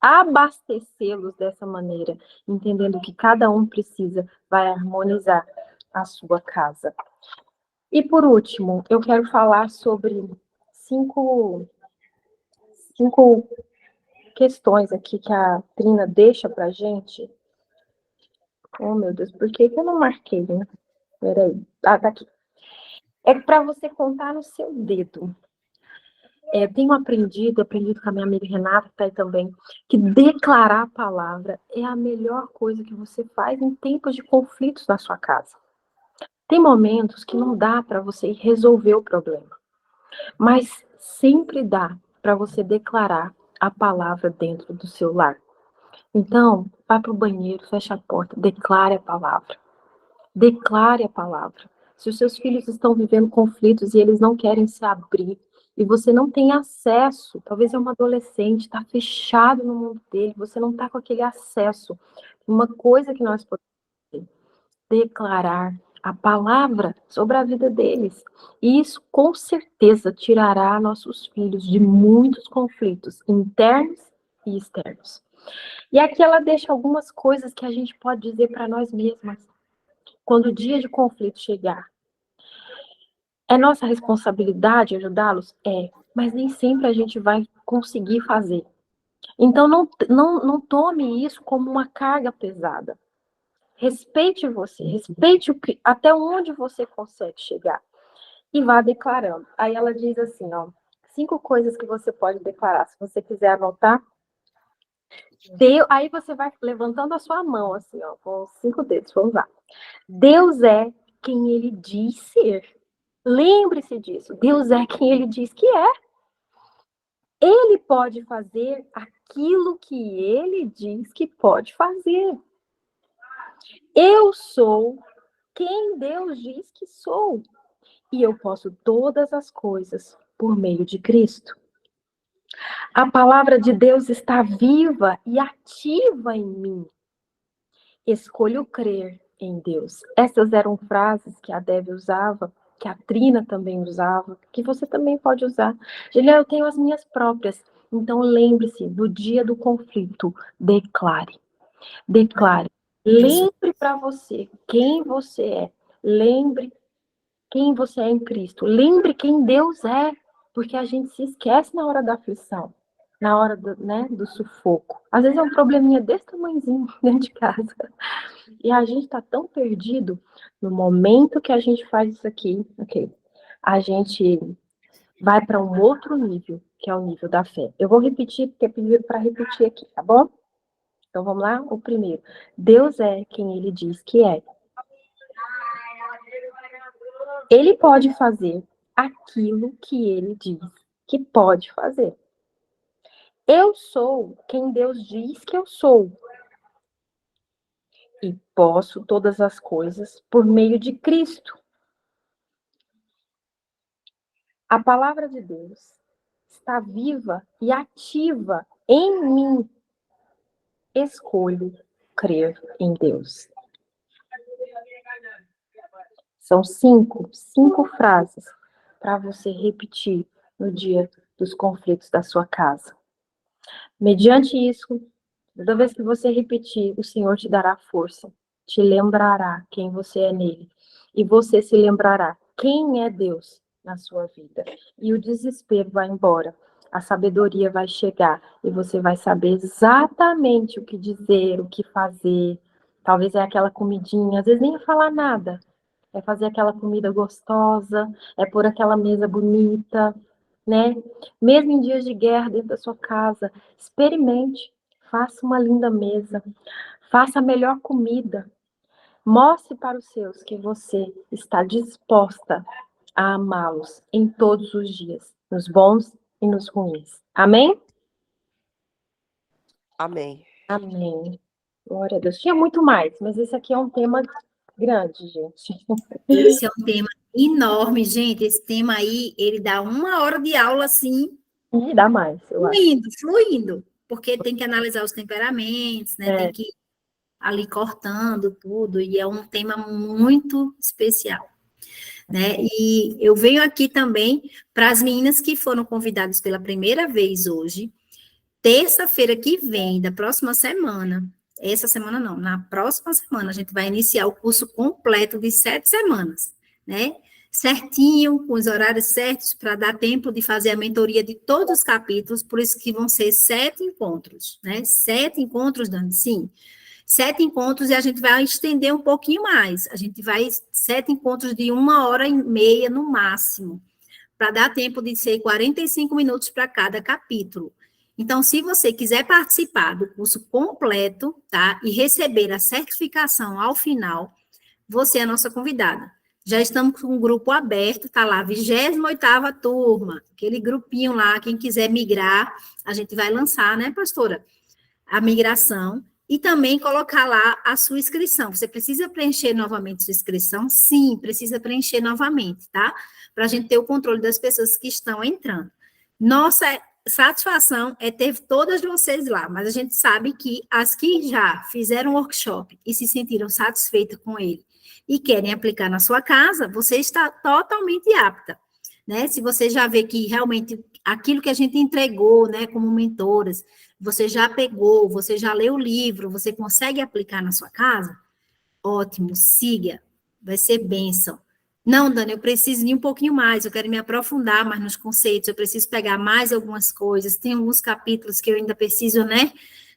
Abastecê-los dessa maneira, entendendo que cada um precisa, vai harmonizar a sua casa. E por último, eu quero falar sobre cinco questões aqui que a Trina deixa pra gente. Oh, meu Deus, por que eu não marquei, né? Peraí. Ah, tá aqui. É para você contar no seu dedo. Tenho aprendido com a minha amiga Renata, que tá aí também, que declarar a palavra é a melhor coisa que você faz em tempos de conflitos na sua casa. Tem momentos que não dá para você resolver o problema, mas sempre dá para você declarar a palavra dentro do seu lar. Então, vá para o banheiro, fecha a porta, declare a palavra. Declare a palavra. Se os seus filhos estão vivendo conflitos e eles não querem se abrir, e você não tem acesso, talvez é um adolescente, está fechado no mundo dele, você não está com aquele acesso. Uma coisa que nós podemos fazer, declarar a palavra sobre a vida deles. E isso, com certeza, tirará nossos filhos de muitos conflitos internos e externos. E aqui ela deixa algumas coisas que a gente pode dizer para nós mesmas. Quando o dia de conflito chegar, é nossa responsabilidade ajudá-los? É, mas nem sempre a gente vai conseguir fazer. Então, não tome isso como uma carga pesada. Respeite você, respeite até onde você consegue chegar. E vá declarando. Aí ela diz assim, ó, 5 coisas que você pode declarar. Se você quiser anotar, aí você vai levantando a sua mão, assim, ó, com os 5 dedos. Vamos lá. Deus é quem ele diz ser. Lembre-se disso. Deus é quem ele diz que é. Ele pode fazer aquilo que ele diz que pode fazer. Eu sou quem Deus diz que sou. E eu posso todas as coisas por meio de Cristo. A palavra de Deus está viva e ativa em mim. Escolho crer em Deus. Essas eram frases que a Debbie usava, que a Trina também usava, que você também pode usar. Juliana, eu tenho as minhas próprias. Então, lembre-se, no dia do conflito, declare. Declare. Lembre para você quem você é. Lembre quem você é em Cristo. Lembre quem Deus é, porque a gente se esquece na hora da aflição, na hora do sufoco. Às vezes é um probleminha desse tamanhozinho dentro de casa. E a gente está tão perdido no momento que a gente faz isso aqui, ok? A gente vai para um outro nível, que é o nível da fé. Eu vou repetir, porque pediram para repetir aqui, tá bom? Então vamos lá? O primeiro. Deus é quem ele diz que é. Ele pode fazer aquilo que ele diz que pode fazer. Eu sou quem Deus diz que eu sou. E posso todas as coisas por meio de Cristo. A palavra de Deus está viva e ativa em mim. Escolho crer em Deus. São cinco frases para você repetir no dia dos conflitos da sua casa. Mediante isso, toda vez que você repetir, o Senhor te dará força, te lembrará quem você é nele, e você se lembrará quem é Deus na sua vida. E o desespero vai embora, a sabedoria vai chegar, e você vai saber exatamente o que dizer, o que fazer. Talvez é aquela comidinha, às vezes nem falar nada, é fazer aquela comida gostosa, é pôr aquela mesa bonita, né? Mesmo em dias de guerra dentro da sua casa, experimente, faça uma linda mesa, faça a melhor comida, Mostre para os seus que você está disposta a amá-los em todos os dias, nos bons e nos ruins. Amém? Amém. Amém. Glória a Deus. Tinha muito mais, mas esse aqui é um tema grande, gente. Esse é um tema enorme, gente. Esse tema aí, ele dá 1 hora de aula, assim, E dá mais, eu acho. fluindo, porque tem que analisar os temperamentos, né? Tem que ir ali cortando tudo, e é um tema muito especial, né? E eu venho aqui também para as meninas que foram convidadas pela primeira vez hoje, terça-feira que vem, da próxima semana, essa semana não, na próxima semana a gente vai iniciar o curso completo de 7 semanas, né? Certinho, com os horários certos, para dar tempo de fazer a mentoria de todos os capítulos, por isso que vão ser 7 encontros, né? 7 encontros, Dani, sim. 7 encontros e a gente vai estender um pouquinho mais. A gente vai 7 encontros de 1 hora e meia no máximo, para dar tempo de ser 45 minutos para cada capítulo. Então, se você quiser participar do curso completo, tá? E receber a certificação ao final, você é a nossa convidada. Já estamos com um grupo aberto, tá lá, 28ª turma, aquele grupinho lá, quem quiser migrar, a gente vai lançar, né, pastora? A migração e também colocar lá a sua inscrição. Você precisa preencher novamente sua inscrição? Sim, precisa preencher novamente, tá? Para a gente ter o controle das pessoas que estão entrando. Nossa satisfação é ter todas vocês lá, mas a gente sabe que as que já fizeram workshop e se sentiram satisfeitas com ele e querem aplicar na sua casa, você está totalmente apta, né? Se você já vê que realmente aquilo que a gente entregou, né, como mentoras, você já pegou, você já leu o livro, você consegue aplicar na sua casa? Ótimo, siga, vai ser bênção. Não, Dani, eu preciso ir um pouquinho mais, eu quero me aprofundar mais nos conceitos, eu preciso pegar mais algumas coisas, tem alguns capítulos que eu ainda preciso, né,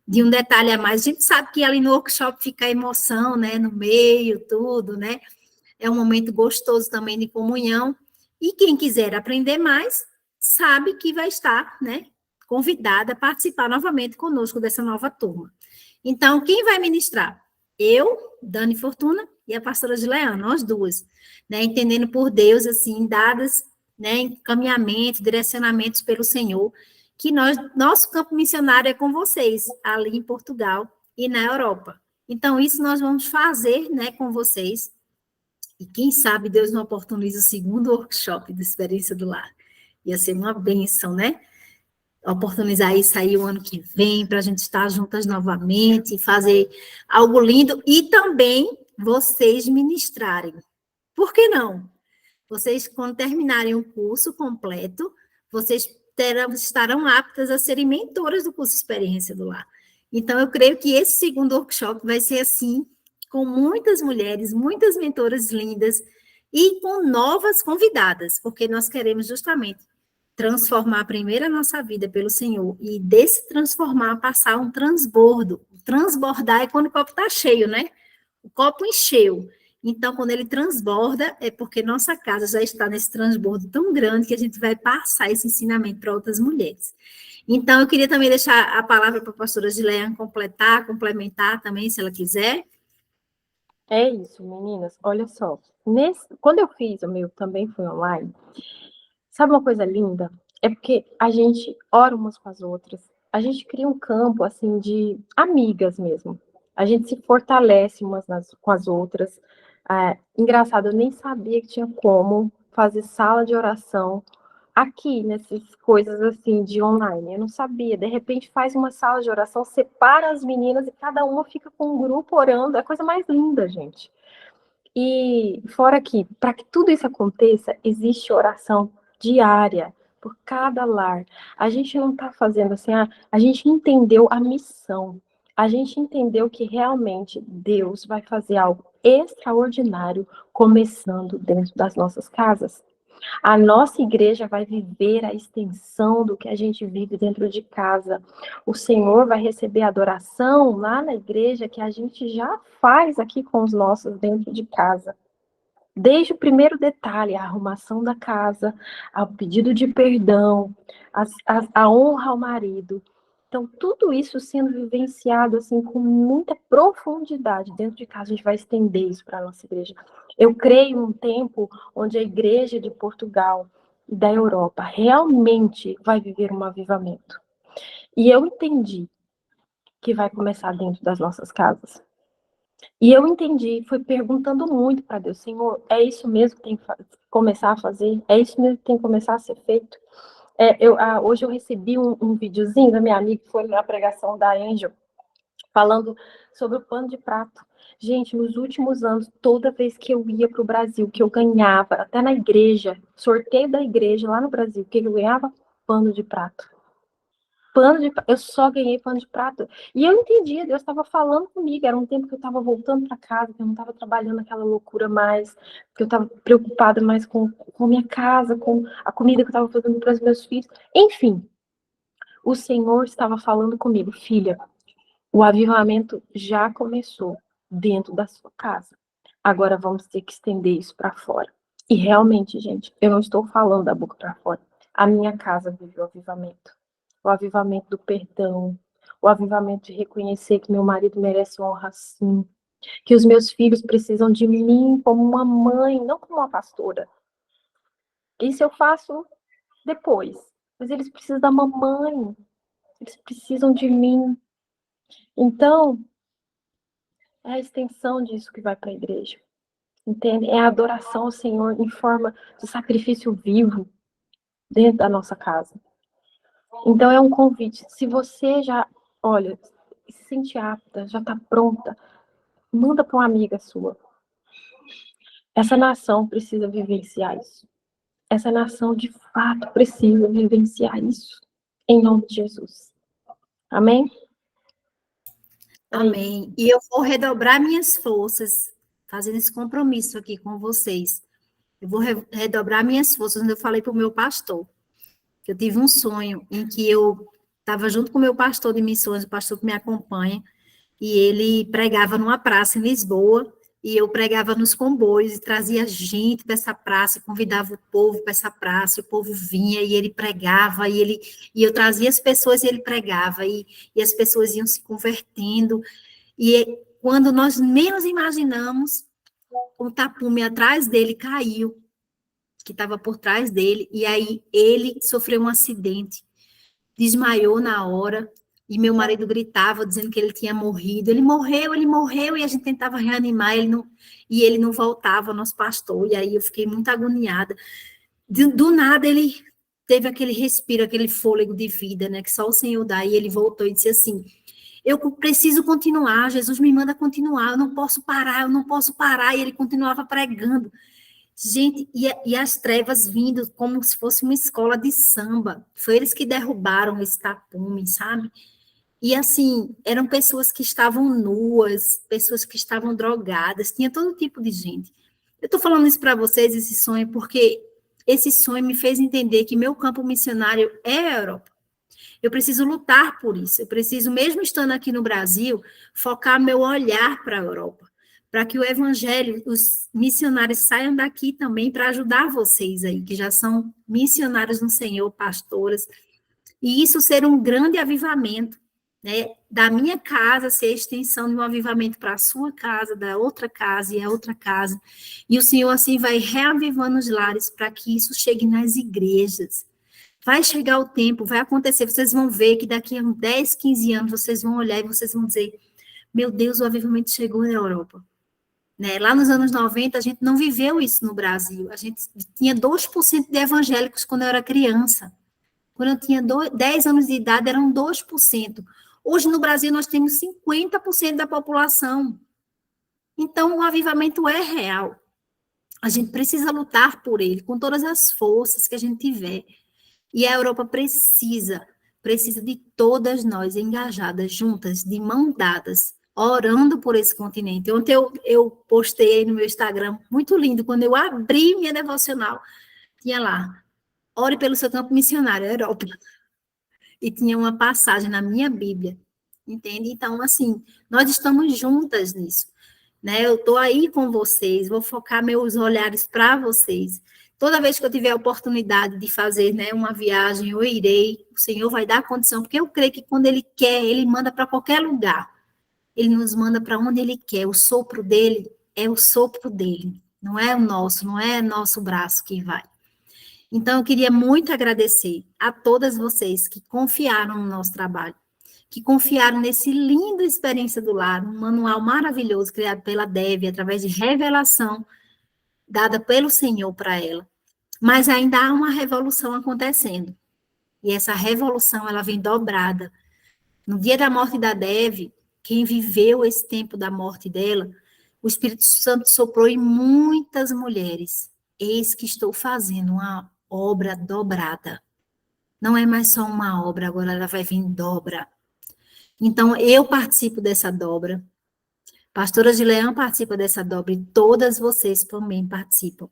de um detalhe a mais. A gente sabe que ali no workshop fica a emoção, né, no meio, tudo, né, é um momento gostoso também de comunhão, e quem quiser aprender mais, sabe que vai estar, né, convidada a participar novamente conosco dessa nova turma. Então, quem vai ministrar? Eu, Dani Fortuna, e a pastora Gileana, nós duas, né, entendendo por Deus, assim, dadas, né, encaminhamentos, direcionamentos pelo Senhor, que nosso campo missionário é com vocês, ali em Portugal e na Europa. Então, isso nós vamos fazer, né, com vocês, e quem sabe Deus não oportuniza o segundo workshop da Experiência do Lar. Ia ser uma bênção, né? Oportunizar isso aí o ano que vem, para a gente estar juntas novamente, fazer algo lindo, e também vocês ministrarem. Por que não? Vocês, quando terminarem o curso completo, vocês estarão aptas a serem mentoras do curso Experiência do Lar. Então, eu creio que esse segundo workshop vai ser assim, com muitas mulheres, muitas mentoras lindas, e com novas convidadas, porque nós queremos justamente transformar primeiro a nossa vida pelo Senhor, e desse transformar, passar um transbordo. Transbordar é quando o copo está cheio, né? O copo encheu. Então, quando ele transborda, é porque nossa casa já está nesse transbordo tão grande que a gente vai passar esse ensinamento para outras mulheres. Então, eu queria também deixar a palavra para a pastora Gileane complementar também, se ela quiser. É isso, meninas. Olha só. Quando eu fiz o meu, também foi online. Sabe uma coisa linda? É porque a gente ora umas com as outras. A gente cria um campo, assim, de amigas mesmo. A gente se fortalece com as outras. Engraçado, eu nem sabia que tinha como fazer sala de oração aqui, nessas coisas assim de online. Eu não sabia. De repente faz uma sala de oração, separa as meninas e cada uma fica com um grupo orando. É a coisa mais linda, gente. E fora que, para que tudo isso aconteça, existe oração diária por cada lar. A gente não está fazendo assim, a gente entendeu a missão. A gente entendeu que realmente Deus vai fazer algo extraordinário começando dentro das nossas casas. A nossa igreja vai viver a extensão do que a gente vive dentro de casa. O Senhor vai receber a adoração lá na igreja que a gente já faz aqui com os nossos dentro de casa. Desde o primeiro detalhe, a arrumação da casa, ao pedido de perdão, a honra ao marido. Então, tudo isso sendo vivenciado, assim, com muita profundidade. Dentro de casa, a gente vai estender isso para a nossa igreja. Eu creio num tempo onde a igreja de Portugal e da Europa realmente vai viver um avivamento. E eu entendi que vai começar dentro das nossas casas. E eu entendi, fui perguntando muito para Deus, Senhor, é isso mesmo que tem que começar a fazer? É isso mesmo que tem que começar a ser feito? Hoje eu recebi um videozinho da minha amiga, que foi na pregação da Angel, falando sobre o pano de prato. Gente, nos últimos anos, toda vez que eu ia para o Brasil, que eu ganhava, até na igreja, sorteio da igreja lá no Brasil, o que eu ganhava? Pano de prato. Eu só ganhei pano de prato. E eu entendi, Deus estava falando comigo. Era um tempo que eu estava voltando para casa, que eu não estava trabalhando aquela loucura mais, que eu estava preocupada mais com minha casa, com a comida que eu estava fazendo para os meus filhos. Enfim, o Senhor estava falando comigo, filha, o avivamento já começou dentro da sua casa. Agora vamos ter que estender isso para fora. E realmente, gente, eu não estou falando da boca para fora. A minha casa viveu o avivamento. O avivamento do perdão, o avivamento de reconhecer que meu marido merece honra sim, que os meus filhos precisam de mim como uma mãe, não como uma pastora. Isso eu faço depois, mas eles precisam da mamãe, eles precisam de mim. Então, é a extensão disso que vai para a igreja, entende? É a adoração ao Senhor em forma de sacrifício vivo dentro da nossa casa. Então é um convite. Se você já, olha, se sente apta, já está pronta, manda para uma amiga sua. Essa nação precisa vivenciar isso. Essa nação, de fato, precisa vivenciar isso. Em nome de Jesus. Amém? Amém. E eu vou redobrar minhas forças, fazendo esse compromisso aqui com vocês. Eu vou redobrar minhas forças, quando eu falei para o meu pastor. Eu tive um sonho em que eu estava junto com o meu pastor de missões, o pastor que me acompanha, e ele pregava numa praça em Lisboa, e eu pregava nos comboios, e trazia gente dessa praça, convidava o povo para essa praça, e o povo vinha, e ele pregava, e eu trazia as pessoas e ele pregava, e as pessoas iam se convertendo, e quando nós menos imaginamos, o tapume atrás dele caiu, que estava por trás dele, e aí ele sofreu um acidente, desmaiou na hora, e meu marido gritava, dizendo que ele tinha morrido. Ele morreu, e a gente tentava reanimar, e ele não voltava, nosso pastor, e aí eu fiquei muito agoniada. Do nada, ele teve aquele respiro, aquele fôlego de vida, né, que só o Senhor dá, e ele voltou e disse assim, eu preciso continuar, Jesus me manda continuar, eu não posso parar, e ele continuava pregando. Gente, e as trevas vindo como se fosse uma escola de samba. Foi eles que derrubaram esse tapume, sabe? E assim, eram pessoas que estavam nuas, pessoas que estavam drogadas, tinha todo tipo de gente. Eu estou falando isso para vocês, esse sonho, porque esse sonho me fez entender que meu campo missionário é a Europa. Eu preciso lutar por isso. Eu preciso, mesmo estando aqui no Brasil, focar meu olhar para a Europa, para que o evangelho, os missionários saiam daqui também para ajudar vocês aí, que já são missionários no Senhor, pastoras, e isso ser um grande avivamento, né? Da minha casa ser a extensão de um avivamento para a sua casa, da outra casa e a outra casa. E o Senhor assim vai reavivando os lares para que isso chegue nas igrejas. Vai chegar o tempo, vai acontecer, vocês vão ver que daqui a 10, 15 anos vocês vão olhar e vocês vão dizer, meu Deus, o avivamento chegou na Europa. Né? Lá nos anos 90, a gente não viveu isso no Brasil. A gente tinha 2% de evangélicos quando eu era criança. Quando eu tinha 10 anos de idade, eram 2%. Hoje, no Brasil, nós temos 50% da população. Então, o avivamento é real. A gente precisa lutar por ele, com todas as forças que a gente tiver. E a Europa precisa de todas nós engajadas, juntas, de mão dadas, orando por esse continente. Ontem eu postei no meu Instagram, muito lindo, quando eu abri minha devocional, tinha lá, ore pelo seu campo missionário, Europa. E tinha uma passagem na minha Bíblia, entende? Então, assim, nós estamos juntas nisso, né? Eu estou aí com vocês, vou focar meus olhares para vocês. Toda vez que eu tiver a oportunidade de fazer, né, uma viagem, eu irei, o Senhor vai dar condição, porque eu creio que quando Ele quer, Ele manda para qualquer lugar. Ele nos manda para onde Ele quer. O sopro dele é o sopro dele, não é o nosso, não é nosso braço que vai. Então, eu queria muito agradecer a todas vocês que confiaram no nosso trabalho, que confiaram nesse lindo Experiência do Lar, um manual maravilhoso criado pela Debbie, através de revelação dada pelo Senhor para ela. Mas ainda há uma revolução acontecendo. E essa revolução, ela vem dobrada. No dia da morte da Debbie, quem viveu esse tempo da morte dela, o Espírito Santo soprou em muitas mulheres. Eis que estou fazendo uma obra dobrada. Não é mais só uma obra, agora ela vai vir em dobra. Então, eu participo dessa dobra. Pastora de Leão participa dessa dobra e todas vocês também participam.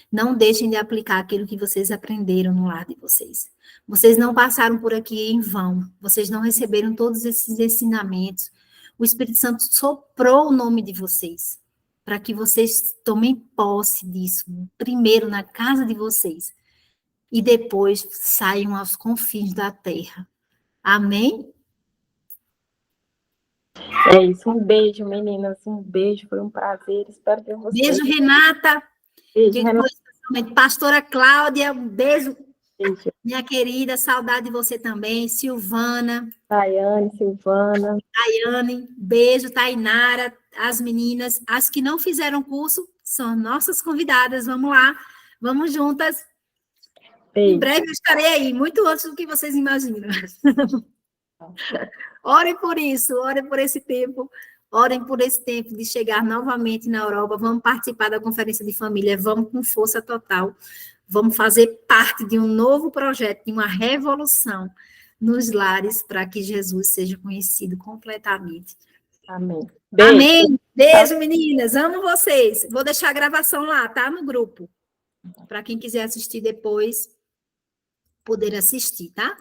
Não deixem de aplicar aquilo que vocês aprenderam no lar de vocês. Vocês não passaram por aqui em vão. Vocês não receberam todos esses ensinamentos. O Espírito Santo soprou o nome de vocês para que vocês tomem posse disso, primeiro na casa de vocês, e depois saiam aos confins da terra. Amém? É isso, um beijo, meninas, um beijo, foi um prazer, espero ver vocês. Beijo, Renata. Beijo, Renata. Pastora Cláudia, um beijo, Beijo. minha querida, saudade de você também, Silvana. Tayane, Silvana. Tayane, beijo, Tainara, as meninas, as que não fizeram curso, são nossas convidadas, vamos lá, vamos juntas. Beijo. Em breve eu estarei aí, muito antes do que vocês imaginam. Orem por isso, orem por esse tempo, orem por esse tempo de chegar novamente na Europa, vamos participar da conferência de família, vamos com força total, vamos fazer parte de um novo projeto, de uma revolução nos lares, para que Jesus seja conhecido completamente. Amém. Beijo. Amém. Beijo, meninas. Amo vocês. Vou deixar a gravação lá, tá? No grupo. Para quem quiser assistir depois, poder assistir, tá?